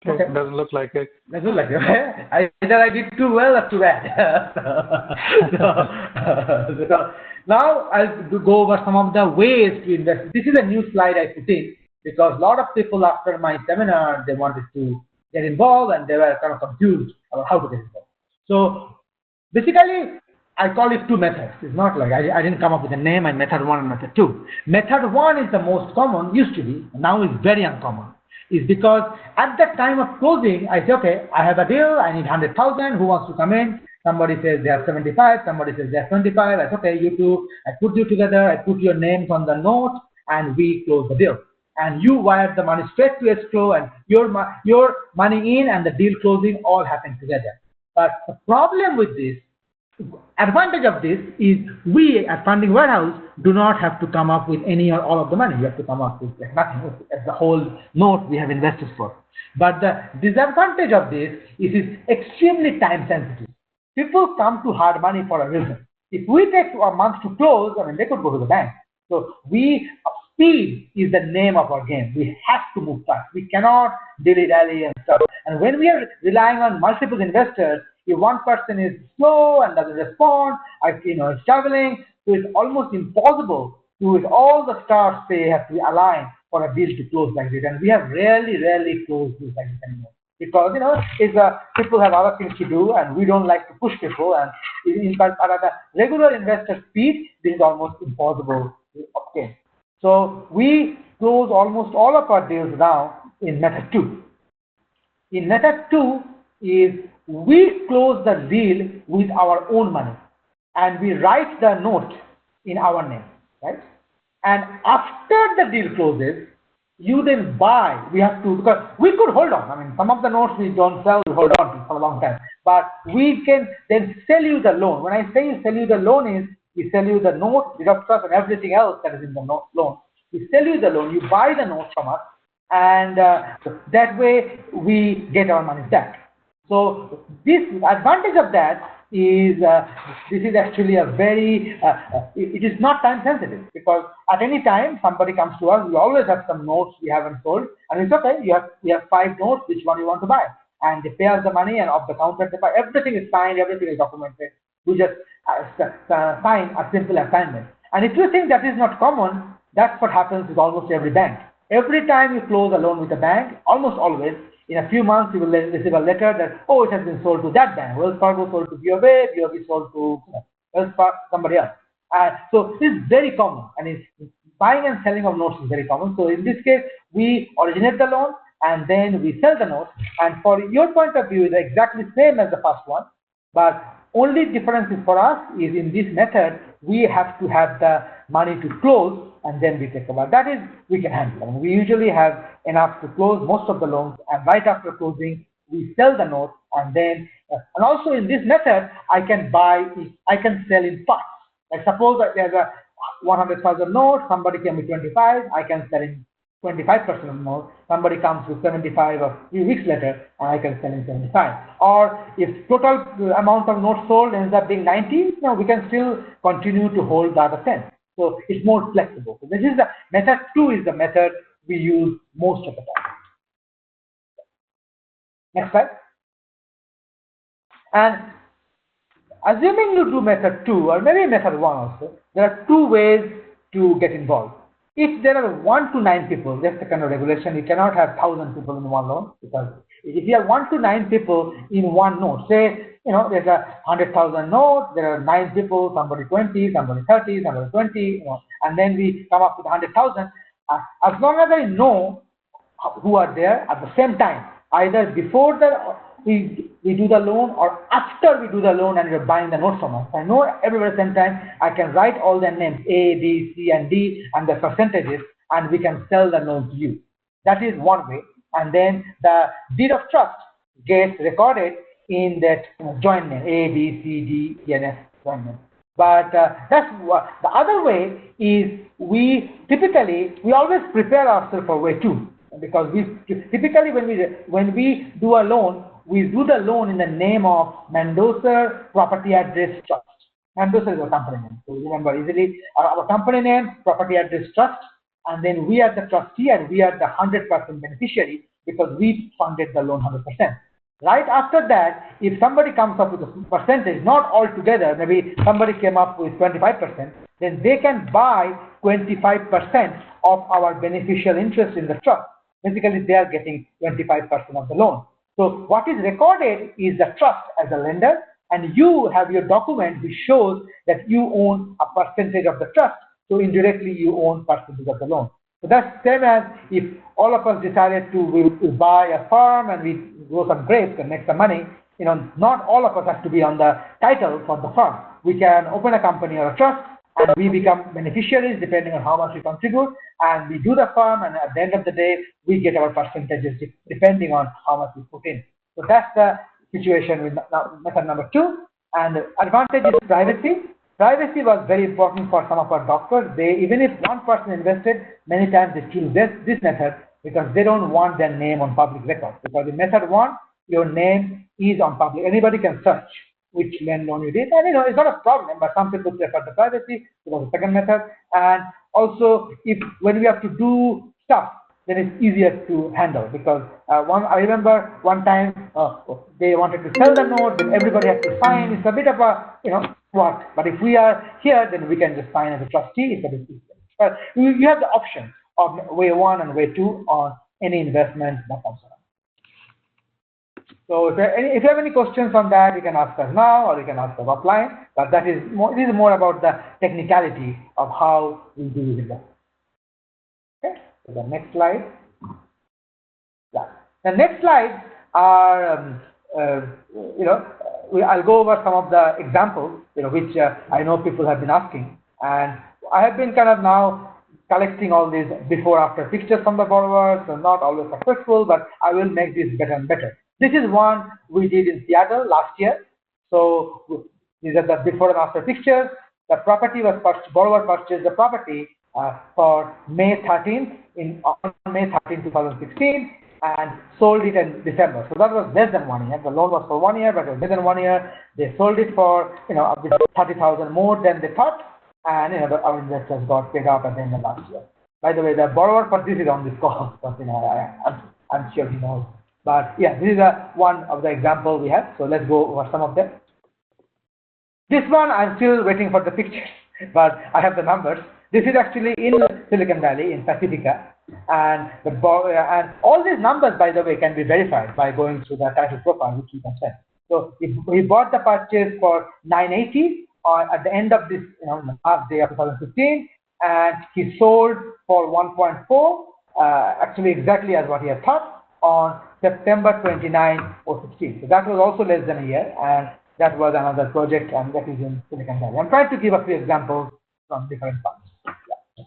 Okay, Okay. doesn't look like it. That's good, like either I did too well or too bad. So now I'll go over some of the ways to invest. This is a new slide I put in because a lot of people after my seminar they wanted to get involved and they were kind of confused about how to get involved. So basically, I call it two methods. It's not like I didn't come up with a name and method one and method two. Method one is the most common, used to be, now is very uncommon. Is because at the time of closing, I say, okay, I have a deal, I need 100,000, who wants to come in? Somebody says they have 75, somebody says they have 25. I say, okay, you two, I put you together, I put your names on the note, and we close the deal. And you wire the money straight to escrow, and your money in and the deal closing all happen together. But the problem with this advantage of this is we at funding warehouse do not have to come up with any or all of the money. We have to come up with like nothing. It's the whole note we have invested for. But the disadvantage of this is it's extremely time sensitive. People come to hard money for a reason. If we take a month to close, I mean, they could go to the bank. So speed is the name of our game. We have to move fast. We cannot dilly-dally and stuff. And when we are relying on multiple investors, if one person is slow and doesn't respond, is traveling, so it's almost impossible to, with all the stars say have to be aligned for a deal to close like this. And we have rarely closed deals like this anymore. Because people have other things to do and we don't like to push people, and in fact at a regular investor speed this is almost impossible to obtain. So we close almost all of our deals now in method 2. In method 2 is we close the deal with our own money and we write the note in our name, right? And after the deal closes, you then buy. We have to, because we could hold on. I mean, some of the notes we don't sell, we hold on to for a long time. But we can then sell you the loan. When I say sell you the loan is, we sell you the note, deed of trust, and everything else that is in the loan. We sell you the loan, you buy the note from us, and that way we get our money back. So this advantage of that is this is actually a very it is not time sensitive, because at any time somebody comes to us, we always have some notes we haven't sold, and it's okay, we have 5 notes, which one you want to buy, and they pay us the money, and off the counter they buy. Everything is signed, everything is documented. We just sign a simple assignment. And if you think that is not common, that's what happens with almost every bank. Every time you close a loan with a bank, almost always, in a few months you will receive a letter that, oh, it has been sold to that bank. Wells Fargo sold to BOA, BOB sold to Wells Fargo, somebody else. So this is very common, and buying and selling of notes is very common. So in this case, we originate the loan and then we sell the note. And for your point of view, it's exactly same as the first one, but only difference is for us is in this method, we have to have the money to close and then we take over. That is, we can handle. I mean, we usually have enough to close most of the loans, and right after closing, we sell the note, and then, and also in this method, I can sell in parts. Like suppose that there's a 100,000 note, somebody came with 25, I can sell in 25% of note. Somebody comes with 75 a few weeks later, and I can sell in 75. Or if total amount of notes sold ends up being 90, now we can still continue to hold the other 10. So it's more flexible. So this is the method 2 is the method we use most of the time. Next slide. And assuming you do method 2 or maybe method 1 also, there are 2 ways to get involved. If there are 1 to 9 people, that's the kind of regulation. You cannot have 1,000 people in one loan, because if you have 1 to 9 people in one note, say, there's a 100,000 note, there are 9 people, somebody 20, somebody 30, somebody 20, and then we come up with 100,000. As long as I know who are there at the same time, either before we do the loan or after we do the loan and you're buying the note from us. I know everywhere at the same time, I can write all the names A, B, C, and D and the percentages, and we can sell the loan to you. That is one way. And then the deed of trust gets recorded in that joint name, A, B, C, D, E, and F joint name. But that's what the other way is. We always prepare ourselves for way 2, because we typically when we do a loan, we do the loan in the name of Mendoza Property Address Trust. Mendoza is our company name, so remember easily our company name, Property Address Trust, and then we are the trustee and we are the 100% beneficiary. because we funded the loan 100%. Right after that, if somebody comes up with a percentage, not all together, maybe somebody came up with 25%, then they can buy 25% of our beneficial interest in the trust. Basically, they are getting 25% of the loan. So what is recorded is the trust as a lender, and you have your document which shows that you own a percentage of the trust. So indirectly, you own percentage of the loan. So that's same as if all of us decided to we buy a farm and we grow some grapes and make some money. Not all of us have to be on the title for the farm. We can open a company or a trust, and we become beneficiaries depending on how much we contribute, and we do the farm, and at the end of the day, we get our percentages depending on how much we put in. So that's the situation with method number 2. And the advantage is privacy. Privacy was very important for some of our doctors. Even if one person invested, many times they choose this method because they don't want their name on public record. Because in method 1, your name is on public. Anybody can search which loan you did, and it's not a problem. But some people prefer the privacy because the second method. And also, when we have to do stuff, then it's easier to handle because I remember one time they wanted to sell the note, then everybody had to sign. It's a bit of a work, but if we are here, then we can just sign as a trustee. It's a bit easier. But you have the option of way 1 and way 2 on any investment that comes around. So if you have any questions on that, you can ask us now or you can ask us offline. But this is more about the technicality of how we do this. Okay. So the next slide. Yeah. The next slides are, I'll go over some of the examples, which I know people have been asking, and I have been kind of now collecting all these before-after pictures from the borrowers. So not always successful, but I will make this better and better. This is one we did in Seattle last year. So these are the before and after pictures. The property was borrower purchased the property for May 13th on May 13, 2016, and sold it in December. So that was less than 1 year. The loan was for 1 year, but it was less than 1 year. They sold it for 30,000 more than they thought, and our investors got paid off at the end of last year. By the way, the borrower for this is on this call, but I'm sure he knows. But yeah, this is one of the examples we have. So let's go over some of them. This one I'm still waiting for the pictures, but I have the numbers. This is actually in Silicon Valley in Pacifica, and all these numbers, by the way, can be verified by going through the title profile which you can send. So if we bought the purchase for 980 at the end of this last day of 2015, and he sold for 1.4, actually exactly as what he had thought, on September 29, 2016. So that was also less than a year, and that was another project, and that is in Silicon Valley. I'm trying to give a few examples from different parts. Yeah.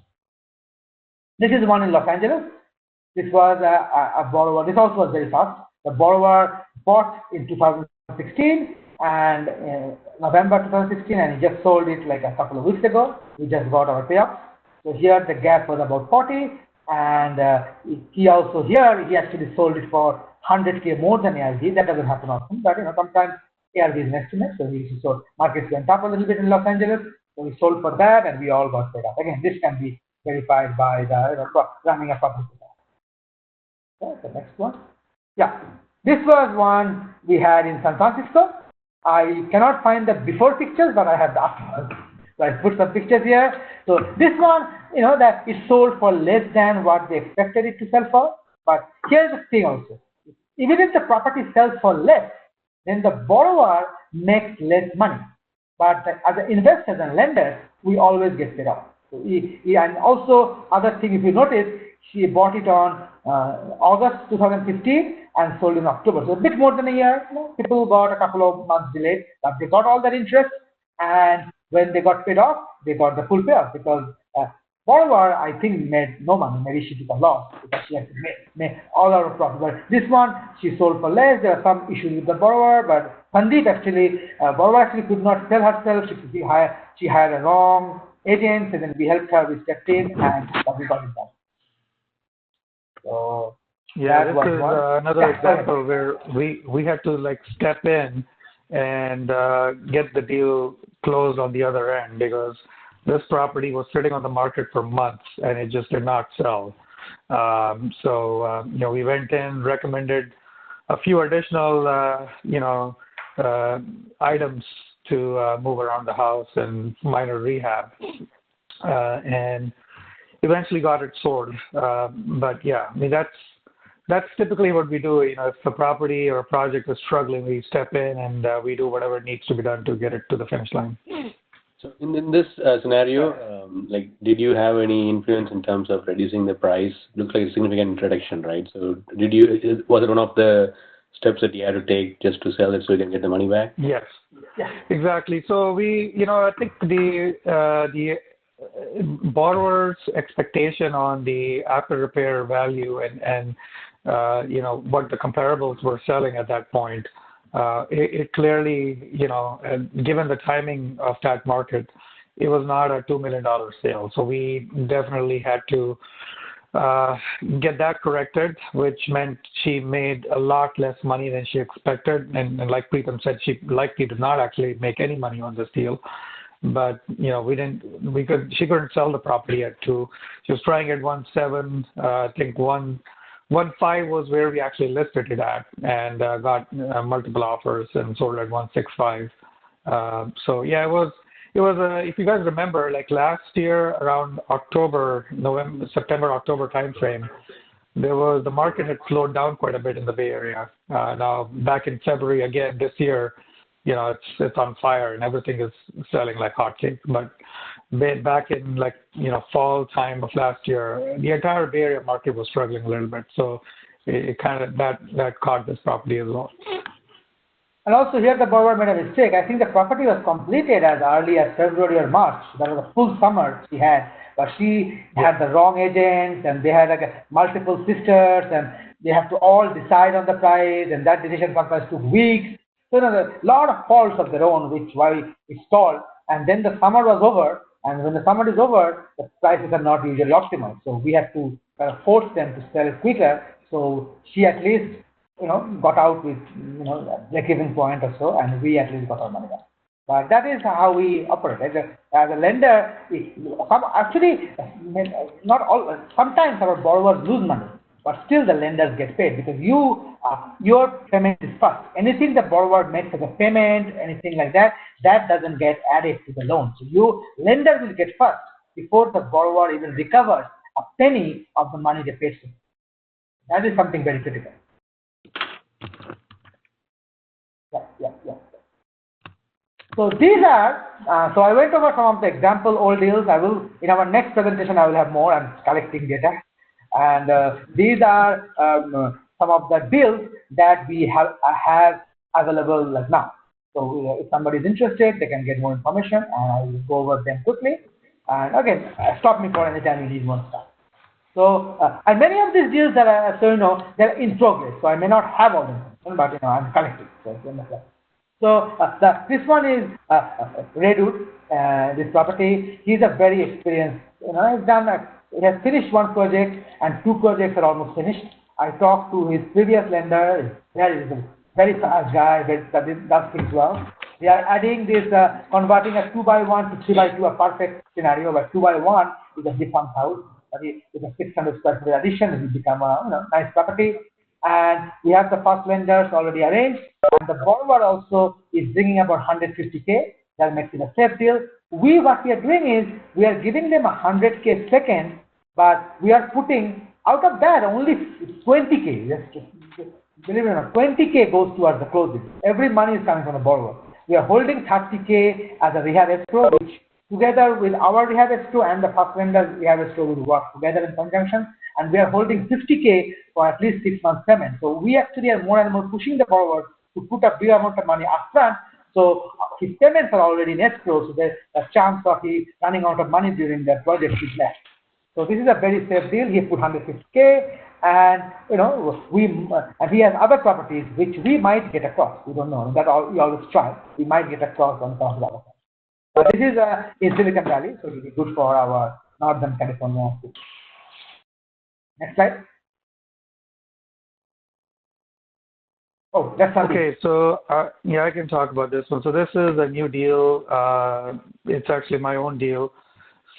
This is one in Los Angeles. This was a borrower. This also was very fast. The borrower bought in 2016 and November 2016, and he just sold it like a couple of weeks ago. We just got our payoff. So here the gap was about 40, and he actually sold it for 100K more than ARV. That doesn't happen often, but sometimes ARV is an estimate. So he sold. Markets went up a little bit in Los Angeles, so we sold for that, and we all got paid off. Again, this can be verified by the running a public. Okay, the next one. Yeah, this was one we had in San Francisco. I cannot find the before pictures, but I have the afterwards. So I put some pictures here. So this one, that it sold for less than what they expected it to sell for. But here's the thing also. Even if the property sells for less, then the borrower makes less money. But as investors and lenders, we always get paid off. So and also, other thing, if you notice, she bought it on August 2015 and sold in October. So a bit more than a year. People got a couple of months delayed, but they got all that interest, and when they got paid off, they got the full payoff because borrower, I think, made no money. Maybe she took a loss because she had to make all our profit. But this one, she sold for less. There are some issues with the borrower, but Sandeep borrower actually could not sell herself. She hired a wrong agent, and then we helped her. We stepped in, and we got it done. So yeah, this is another example where we had to step in and get the deal closed on the other end because this property was sitting on the market for months and it just did not sell. We went in, recommended a few additional, items to move around the house and minor rehab, and eventually got it sold. But yeah, I mean that's typically what we do. If a property or a project is struggling, we step in and we do whatever needs to be done to get it to the finish line. So in this scenario, did you have any influence in terms of reducing the price? Looks like a significant reduction, right? So was it one of the steps that you had to take just to sell it so you can get the money back? Yes, exactly. So I think the borrower's expectation on the after repair value and what the comparables were selling at that point, it clearly, given the timing of that market, it was not a $2 million sale. So we definitely had to get that corrected, which meant she made a lot less money than she expected. And like Pritam said, she likely did not actually make any money on this deal. But she couldn't sell the property at 2. She was trying at 1.7. I think 1.5 was where we actually listed it at, and got multiple offers and sold at 1.65. So yeah, it was. If you guys remember, like last year around September, October timeframe, the market had slowed down quite a bit in the Bay Area. Now back in February again this year, it's on fire and everything is selling like hotcakes. But back in fall time of last year, the entire Bay Area market was struggling a little bit. So it kind of that caught this property as well. And also here the borrower made a mistake. I think the property was completed as early as February or March. That was a full summer she had. But she had the wrong agents, and they had multiple sisters, and they have to all decide on the price, and that decision sometimes took weeks. So a lot of faults of their own, which why it stalled. And then the summer was over, and when the summer is over, the prices are not usually optimal. So we have to kind of force them to sell it quicker. So she at least got out with break-even point or so, and we at least got our money back. But that is how we operate. As a lender, not all. Sometimes our borrowers lose money, but still the lenders get paid because your payment is first. Anything the borrower makes as a payment, anything like that doesn't get added to the loan. So lender will get first before the borrower even recovers a penny of the money they paid to. That is something very critical. Yeah. So these are, so I went over some of the example old deals. In our next presentation, I will have more. I'm collecting data. And these are some of the deals that we have available like now. So if somebody is interested, they can get more information, and I will go over them quickly. And again, stop me for any time you need more stuff. So, and many of these deals they're in progress. So I may not have all them, but I'm collecting. So this one is Redwood, this property. He's a very experienced. He has finished one project, and 2 projects are almost finished. I talked to his previous lender. He's a very fast guy. Does things well. We are adding this, converting a 2x1 to 3x2, a perfect scenario. But 2x1 is a defunct house. With a 600 square foot addition, it will become a nice property. And we have the first lenders already arranged, and the borrower also is bringing about 150K. That makes it a safe deal. What we are doing is we are giving them 100K second, but we are putting out of that only 20K. Believe it or not, 20K goes towards the closing. Every money is coming from the borrower. We are holding 30K as a rehab escrow, which together with our rehab escrow and the first lender rehab escrow will work together in conjunction, and we are holding 50K for at least 6 months payment. So we actually are more and more pushing the borrower to put a big amount of money upfront. So his payments are already in escrow, so there's a chance of he running out of money during that project is less. So this is a very safe deal. He put 150K, and and he has other properties which we might get across. We don't know. We always try. We might get across on top of the other. So this is in Silicon Valley, so it will be good for our Northern California. Next slide. Oh, that's Sandeep. Okay, so I can talk about this one. So this is a new deal. It's actually my own deal.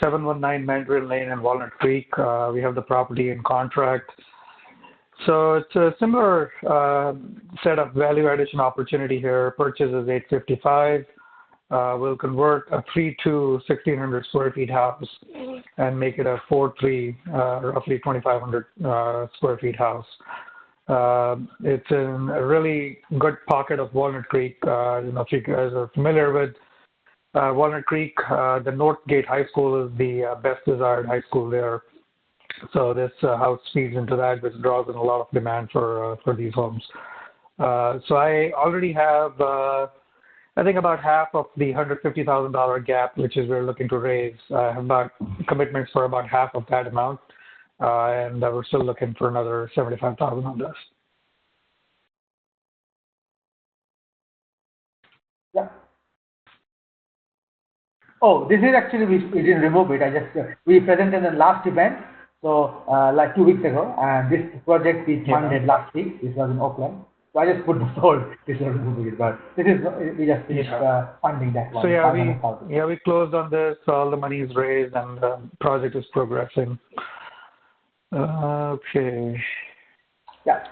719 Mandarin Lane in Walnut Creek. We have the property in contract. So it's a similar set of value addition opportunity here. Purchase is 855. We'll convert a 3-2 1,600 square feet house and make it a 4-3 roughly 2,500 square feet house. It's in a really good pocket of Walnut Creek. If you guys are familiar with Walnut Creek, the Northgate High School is the best desired high school there. So this house feeds into that, which draws in a lot of demand for these homes. So I already have, I think, about half of the $150,000 gap, which is we're looking to raise. I have about commitments for about half of that amount, and we're still looking for another $75,000 on this. Yeah. Oh, this is actually, we didn't remove it. I just, we presented in the last event, so like 2 weeks ago, and this project we funded last week. This was in Oakland. So I just put the sold. This was removing it, but this is, we just finished funding that one. So yeah, we closed on this. All the money is raised, and the project is progressing. Okay. Yeah,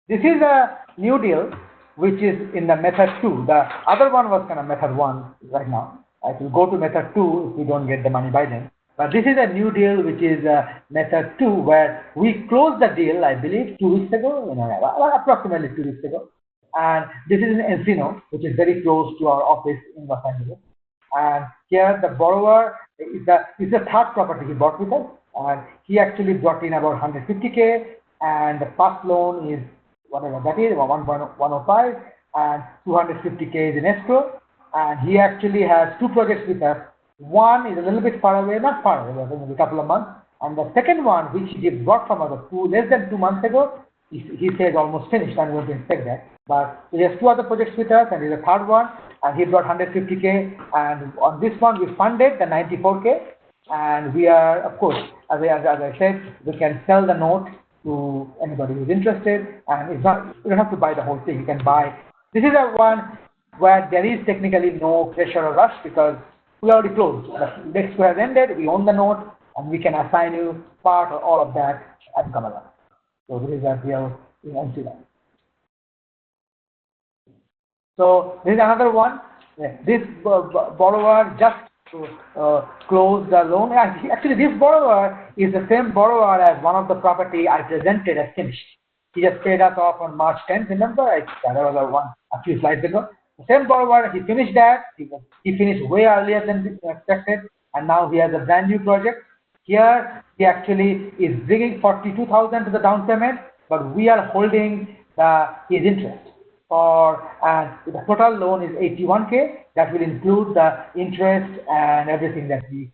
this is a new deal, which is in the method 2. The other one was kind of method 1 right now. I will go to method 2 if we don't get the money by then. But this is a new deal, which is method 2, where we closed the deal, I believe, 2 weeks ago, approximately 2 weeks ago. And this is in Encino, which is very close to our office in Los Angeles. And here the borrower is the third property he bought with us. And he actually brought in about 150K, and the first loan is whatever that is, 105, and 250K is in escrow. And he actually has 2 projects with us. One is a little bit far away, not far away, maybe a couple of months. And the second one, which he brought from us less than 2 months ago, he says almost finished. I'm going to inspect that. But he has 2 other projects with us, and there's a third one, and he brought 150K. And on this one, we funded the 94K. And we are, of course, as I said, we can sell the note to anybody who's interested. And it's not, you don't have to buy the whole thing. You can buy. This is a one where there is technically no pressure or rush because we already closed. The escrow has ended. We own the note, and we can assign you part or all of that and come along. So this is a real incident. So this is another one. This borrower just closed the loan. Actually, this borrower is the same borrower as one of the property I presented as finished. He just paid us off on March 10th. Remember, that was a few slides ago. The same borrower, he finished that. He finished way earlier than expected, and now he has a brand new project. Here, he actually is bringing 42,000 to the down payment, but we are holding his interest. And the total loan is 81K. That will include the interest and everything that we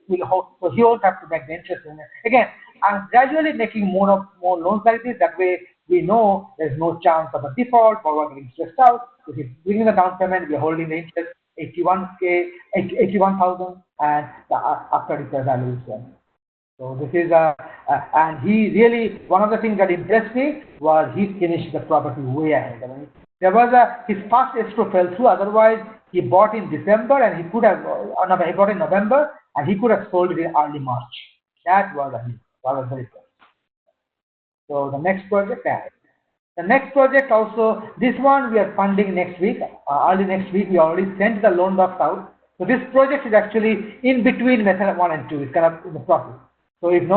will hold. So he won't have to make the interest in it. Again, I'm gradually making more loans like this. That way, we know there's no chance of a default or getting stressed out. If he's bringing the down payment, we're holding the interest 81K, 81,000, and after the value is done. So this is and he really, one of the things that impressed me was he finished the property way ahead. I mean, there was his first escrow fell through. Otherwise, he bought in December and he could have, he bought in November and he could have sold it in early March. That was very good. So the next project, the next project also, this one we are funding next week, early next week. We already sent the loan docs out. So this project is actually in between method 1 and 2. It's kind of in the process. So if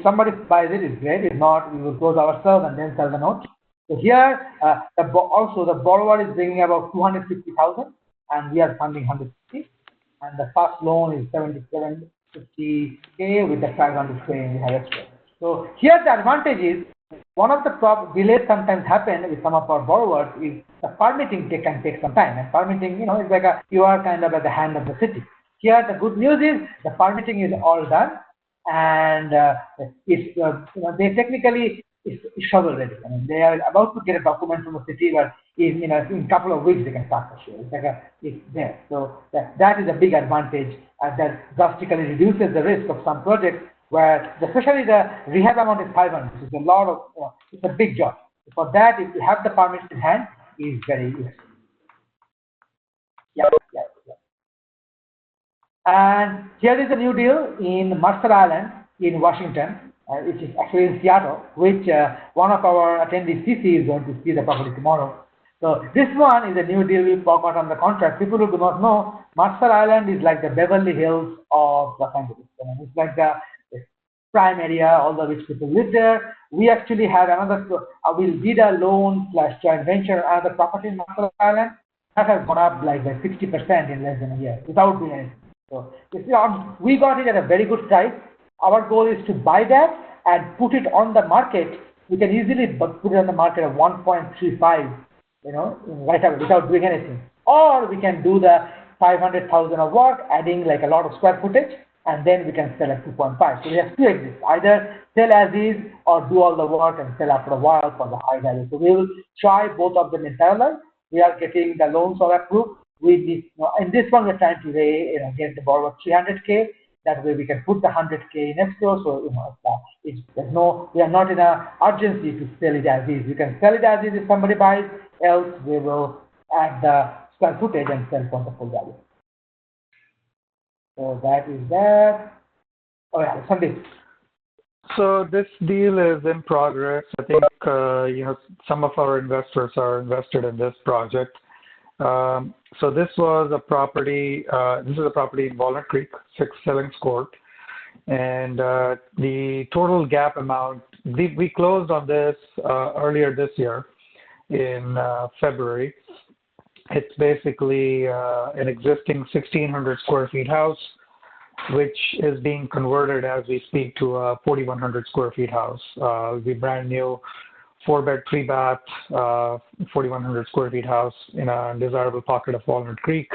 somebody buys it, it's great. If not, we will close ourselves and then sell the note. So here, also the borrower is bringing about 250,000, and we are funding 150. And the first loan is 7750K with the 500K in the highest rate. So here the advantage is one of the delays sometimes happen with some of our borrowers is the permitting can take some time, and permitting, is like you are kind of at the hand of the city. Here the good news is the permitting is all done. And they technically is shovel ready. I mean, they are about to get a document from the city, but in a couple of weeks they can start the show. It's there. So that is a big advantage, that drastically reduces the risk of some projects where, especially the rehab amount is 500, which is a lot of, it's a big job. For that, if you have the permit in hand, is very easy. Yeah. And here is a new deal in Mercer Island in Washington, which is actually in Seattle, which one of our attendees, CC, is going to see the property tomorrow. So this one is a new deal we got on the contract. People who do not know, Mercer Island is like the Beverly Hills of Los Angeles. It's like the prime area, all the rich people live there. We actually have another, we did a loan slash joint venture, another property in Mercer Island that has gone up like by 60% in less than a year without doing anything. So we got it at a very good price. Our goal is to buy that and put it on the market. We can easily put it on the market at 1.35, right away without doing anything. Or we can do the 500,000 of work, adding like a lot of square footage, and then we can sell at 2.5. So we have two exits: either sell as is or do all the work and sell after a while for the high value. So we will try both of them in parallel. We are getting the loans all approved. We need, in this one we're trying to get the borrower 300K. That way we can put the 100K in escrow. So there's no, we are not in a urgency to sell it as is. We can sell it as is if somebody buys. Else we will add the square footage and sell for the full value. So that is that. Oh yeah, Sandeep. So this deal is in progress. I think some of our investors are invested in this project. So this was a property. This is a property in Walnut Creek, 6 Sellings Court, and the total gap amount. We closed on this earlier this year in February. It's basically an existing 1,600 square feet house, which is being converted as we speak to a 4,100 square feet house. The brand new 4-bed, 3-bath, 4,100 square feet house in a desirable pocket of Walnut Creek.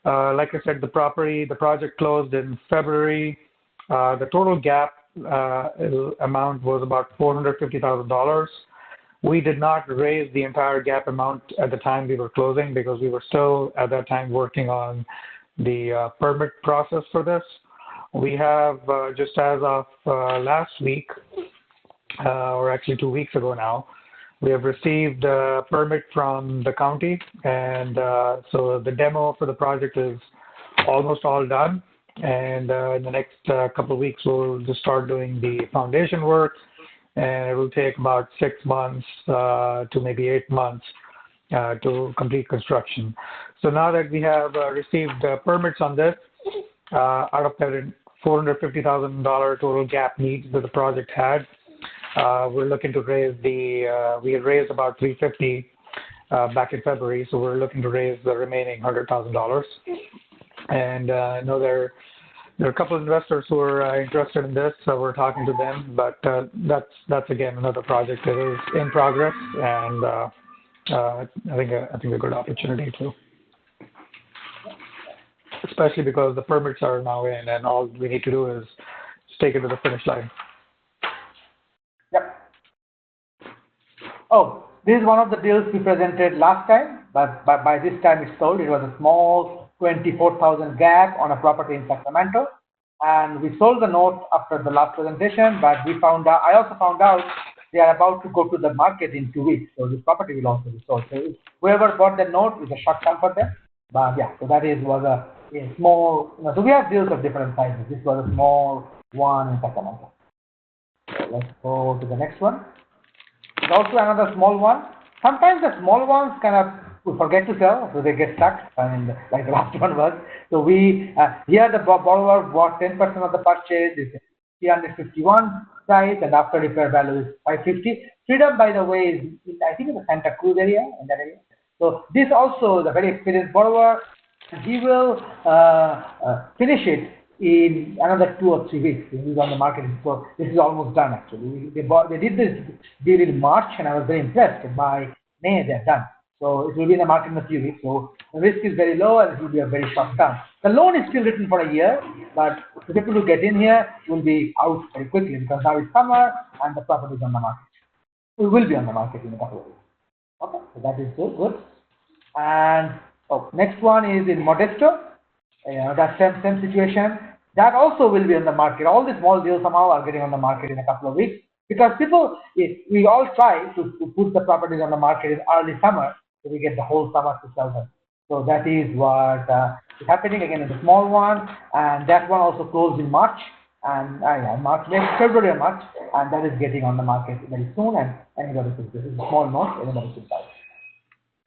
Like I said, the project closed in February. The total gap amount was about $450,000. We did not raise the entire gap amount at the time we were closing because we were still at that time working on the permit process for this. We have, just as of last week, or actually 2 weeks ago now, we have received a permit from the county, and so the demo for the project is almost all done. And in the next couple of weeks, we'll just start doing the foundation work, and it will take about 6 months to maybe 8 months to complete construction. So now that we have received permits on this, out of that $450,000 total gap needs that the project had, we're looking to raise we had raised about $350 back in February, so we're looking to raise the remaining $100,000. And I know there are a couple of investors who are interested in this, so we're talking to them. But that's again another project that is in progress, and I think a good opportunity too, especially because the permits are now in, and all we need to do is take it to the finish line. Yep. Oh, this is one of the deals we presented last time, but by this time it's sold. It was a small 24,000 gap on a property in Sacramento, and we sold the note after the last presentation. But I also found out they are about to go to the market in 2 weeks, so this property will also be sold. So whoever bought the note is a short term for them. But yeah, so that was a small. So we have deals of different sizes. This was a small one in Sacramento. So let's go to the next one. There's also another small one. Sometimes the small ones we forget to sell, so they get stuck. Like the last one was. So here the borrower bought 10% of the purchase. It's 351 price, and after repair value is 550. Pritam, by the way, is I think in the Santa Cruz area, in that area. So this also is a very experienced borrower, and he will finish it in another 2 or 3 weeks. He's on the market. So this is almost done actually. They did this deal in March, and I was very impressed. By May they're done. So it will be in the market in a few weeks. So the risk is very low, and it will be a very short term. The loan is still written for a year, but the people who get in here will be out very quickly because now it's summer and the property is on the market. We will be on the market in a couple of weeks. Okay, so that is good. And next one is in Modesto. That same situation. That also will be on the market. All the small deals somehow are getting on the market in a couple of weeks because we all try to put the properties on the market in early summer, so we get the whole summer to sell them. So that is what It's happening again in the small one, and that one also closed in March, and yeah, March, maybe February or March, and that is getting on the market very soon, and anybody could, this is a small note, anybody could buy.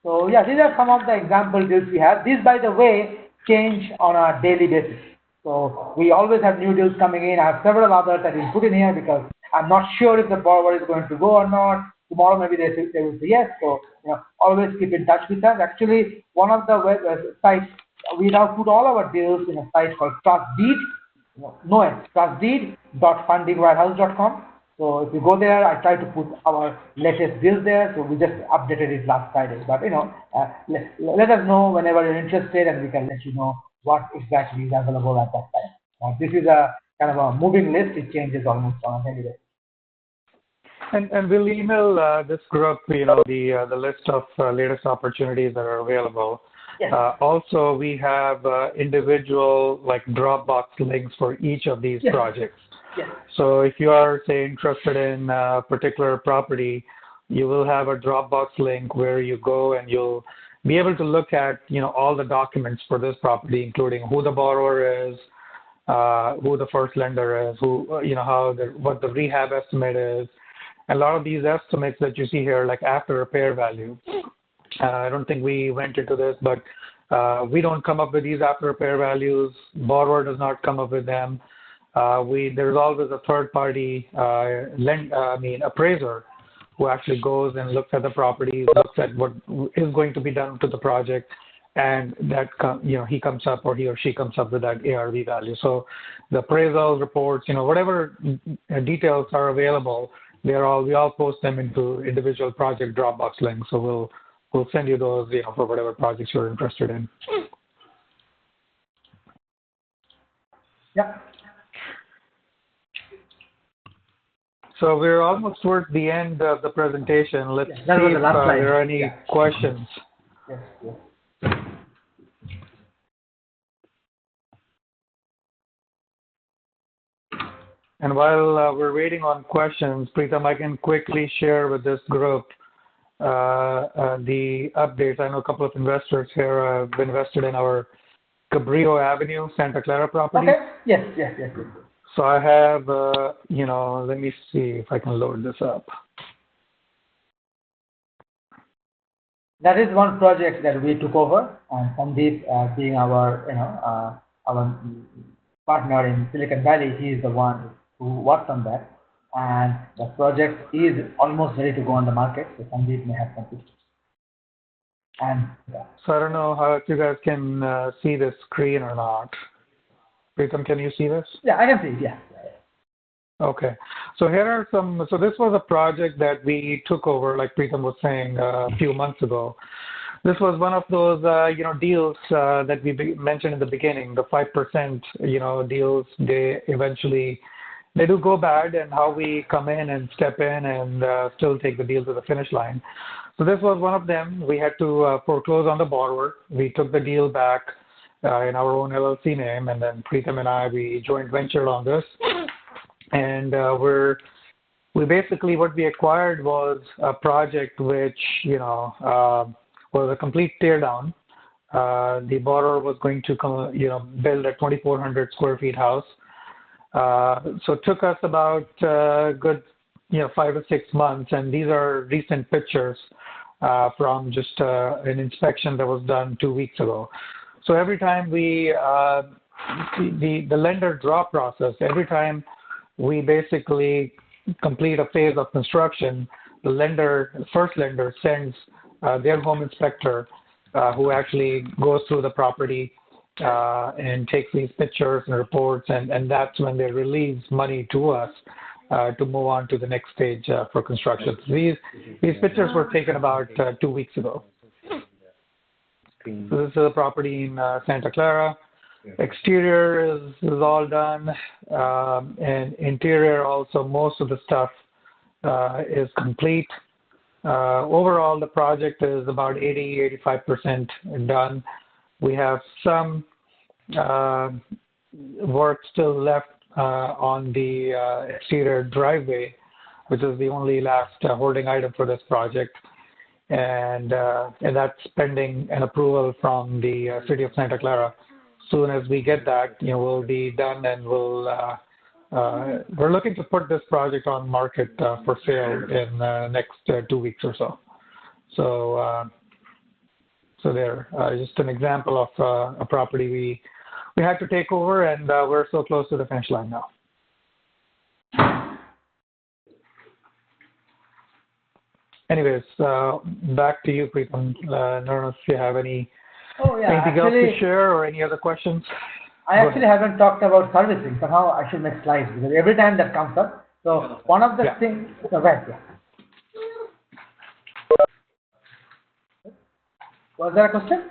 So yeah, these are some of the example deals we have. These, by the way, change on a daily basis. So we always have new deals coming in. I have several others that we put in here because I'm not sure if the borrower is going to go or not. Tomorrow maybe they will say yes. So always keep in touch with us. Actually, one of the sites, we now put all our deals in a site called Trust Deed. No, it's trustdeed.fundingwarehouse.com. So if you go there, I try to put our latest deals there. So we just updated it last Friday. But let us know whenever you're interested, and we can let you know what exactly is available at that time. This is a kind of a moving list. It changes almost on a daily basis. And we'll email this group, the list of latest opportunities that are available. Yes. Also, we have individual like Dropbox links for each of these Yes. projects. Yes. So if you are, say, interested in a particular property, you will have a Dropbox link where you go and you'll be able to look at, all the documents for this property, including who the borrower is, who the first lender is, what the rehab estimate is. A lot of these estimates that you see here, like after repair value, I don't think we went into this, but we don't come up with these after repair values. Borrower does not come up with them. There's always a third-party appraiser who actually goes and looks at the property, looks at what is going to be done to the project, and that he comes up, or he or she comes up with that ARV value. So the appraisal reports, whatever details are available, we all post them into individual project Dropbox links. So we'll send you those, for whatever projects you're interested in. Yeah. So we're almost towards the end of the presentation. Let's see if there are any questions. Yes. And while we're waiting on questions, Pritam, I can quickly share with this group the updates. I know a couple of investors here have invested in our Cabrillo Avenue, Santa Clara property. Okay. Yes. So I have, let me see if I can load this up. That is one project that we took over, and Sandeep, being our partner in Silicon Valley, he is the one who worked on that, and the project is almost ready to go on the market. So Sandeep may have some pictures. And so I don't know if you guys can see the screen or not. Pritam, can you see this? Yeah, I can see it. Yeah. Okay. So here are some. So this was a project that we took over, like Pritam was saying, a few months ago. This was one of those, deals that we mentioned in the beginning. The 5%, deals. They do go bad, and how we come in and step in and still take the deal to the finish line. So this was one of them. We had to foreclose on the borrower. We took the deal back in our own LLC name, and then Pritam and I, we joint ventured on this. And we basically, what we acquired was a project which, was a complete tear down. The borrower was going to build a 2,400 square feet house. So it took us about good 5 to 6 months, and these are recent pictures from just an inspection that was done 2 weeks ago. So every time the lender draw process, every time we basically complete a phase of construction, the first lender sends their home inspector, who actually goes through the property and takes these pictures and reports, and that's when they release money to us to move on to the next stage for construction. So these pictures were taken about 2 weeks ago. So this is a property in Santa Clara. Exterior is all done, and interior also, most of the stuff is complete. Overall, the project is about 85% done. We have some work still left on the exterior driveway, which is the only last holding item for this project. And that's pending an approval from the City of Santa Clara. soon as we get that, we'll be done, and we're looking to put this project on market for sale in next 2 weeks or so. So there, just an example of a property we had to take over, and we're so close to the finish line now. Anyways, back to you, Pritam. I don't know if you have anything else to share or any other questions. I actually haven't talked about servicing. Somehow I should make slides because every time that comes up. So one of the things, was there a question?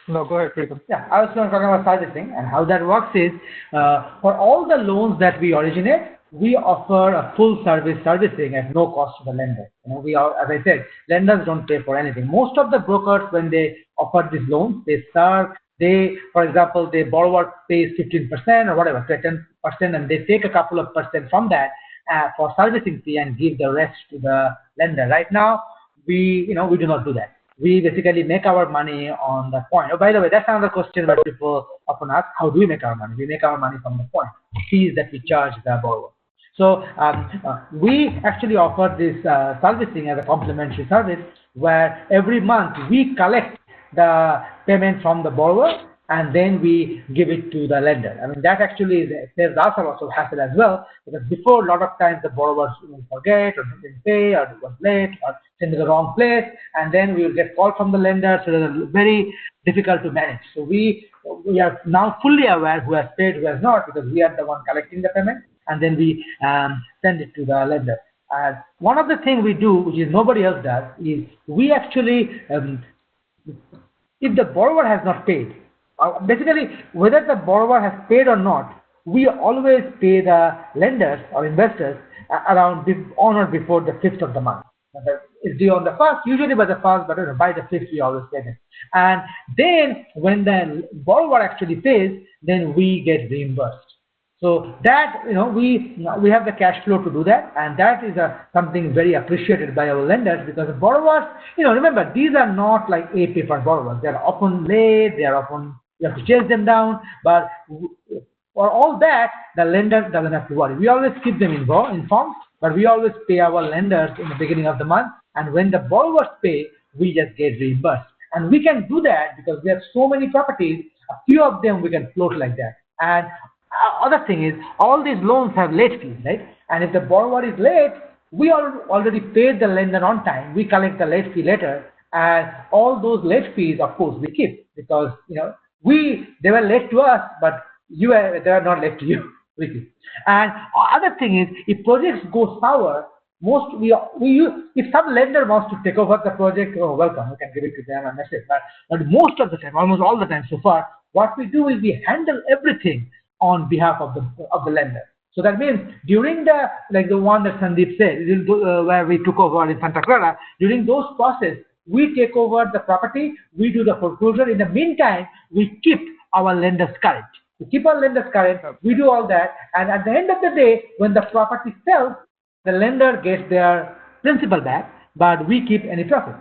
No, go ahead, Pritam. Yeah, I was going to talk about servicing, and how that works is, for all the loans that we originate, we offer a full service servicing at no cost to the lender. As I said, lenders don't pay for anything. Most of the brokers, when they offer these loans, for example, the borrower pays 15% or whatever, 10%, and they take a couple of percent from that for servicing fee and give the rest to the lender. Right now, we do not do that. We basically make our money on the point. Oh, by the way, that's another question that people often ask: how do we make our money? We make our money from the point fees that we charge the borrower. So we actually offer this servicing as a complimentary service, where every month we collect the payment from the borrower and then we give it to the lender. I mean, that actually saves us a lot of hassle as well, because before, a lot of times the borrowers will forget or didn't pay or was late or sent to the wrong place, and then we will get call from the lender, so it's very difficult to manage. So we are now fully aware who has paid, who has not, because we are the one collecting the payment, and then we send it to the lender. One of the things we do, which is nobody else does, is we actually, if the borrower has not paid, basically whether the borrower has paid or not, we always pay the lenders or investors around on or before the 5th of the month. It's due on the 1st, usually by the 1st, but by the 5th we always pay them. And then when the borrower actually pays, then we get reimbursed. So that, we have the cash flow to do that, and that is something very appreciated by our lenders, because the borrowers, remember, these are not like A-paper borrowers. They are often late, you have to chase them down, but for all that, the lender doesn't have to worry. We always keep them informed, but we always pay our lenders in the beginning of the month, and when the borrowers pay, we just get reimbursed. And we can do that because we have so many properties, a few of them we can float like that. And other thing is, all these loans have late fees, right? And if the borrower is late, we already paid the lender on time. We collect the late fee later, and all those late fees, of course, we keep, because they were late to us, but they are not late to you. We keep. And other thing is, if projects go sour, if some lender wants to take over the project, welcome, we can give it to them and that's it. But most of the time, almost all the time so far, what we do is we handle everything on behalf of the lender. So that means during the one that Sandeep said, where we took over in Santa Clara, during those process, we take over the property, we do the foreclosure. In the meantime, we keep our lenders current. We keep our lenders current, we do all that, and at the end of the day, when the property sells, the lender gets their principal back, but we keep any profit.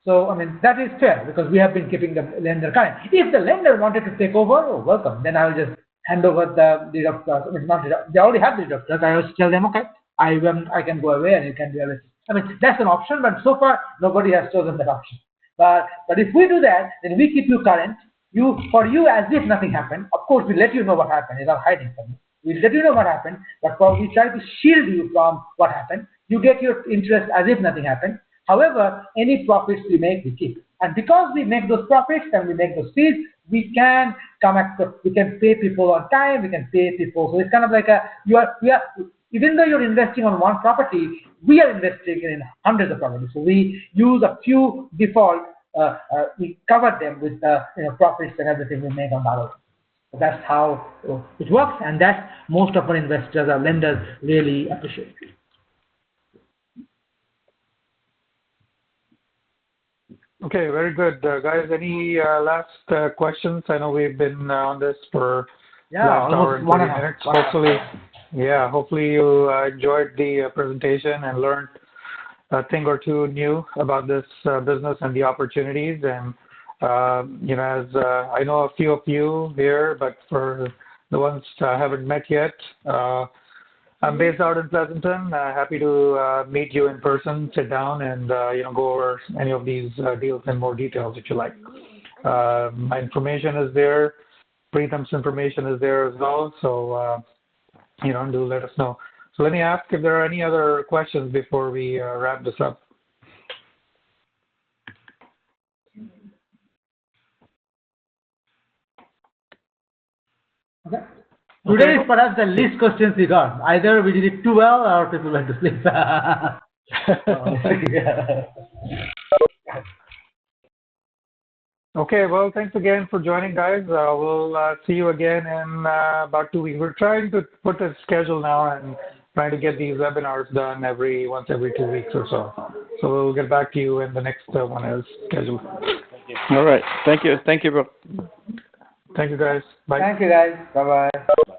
So, I mean, that is fair, because we have been keeping the lender current. If the lender wanted to take over, welcome, then I will just hand over the deed of trust. They already have the deed of trust. I always tell them, okay, I can go away and you can do everything. I mean, that's an option, but so far nobody has chosen that option. But if we do that, then we keep you current. For you, as if nothing happened. Of course, we let you know what happened. It's not hiding from you. We let you know what happened, but we try to shield you from what happened. You get your interest as if nothing happened. However, any profits we make, we keep. And because we make those profits and we make those fees, we can we can pay people on time. We can pay people. So it's kind of like even though you're investing on one property, we are investing in hundreds of properties. So we use a few default. We cover them with profits and everything we make on the other. So that's how it works, and that's most of our investors, our lenders, really appreciate. Okay, very good, guys. Any last questions? I know we've been on this for last hour and 30 minutes. Hopefully you enjoyed the presentation and learned a thing or two new about this business and the opportunities. And As I know a few of you here, but for the ones I haven't met yet, I'm based out in Pleasanton. Happy to meet you in person, sit down, and go over any of these deals in more details if you like. My information is there. Pritam's information is there as well. So do let us know. So let me ask if there are any other questions before we wrap this up. Okay. Today is perhaps the least questions we got. Either we did it too well or people went to sleep. Okay, well, thanks again for joining, guys. We'll see you again in about 2 weeks. We're trying to put a schedule now and trying to get these webinars done once every 2 weeks or so. So we'll get back to you when the next one is scheduled. All right. Thank you. Thank you, bro. Thank you, guys. Bye. Thank you, guys. Bye-bye.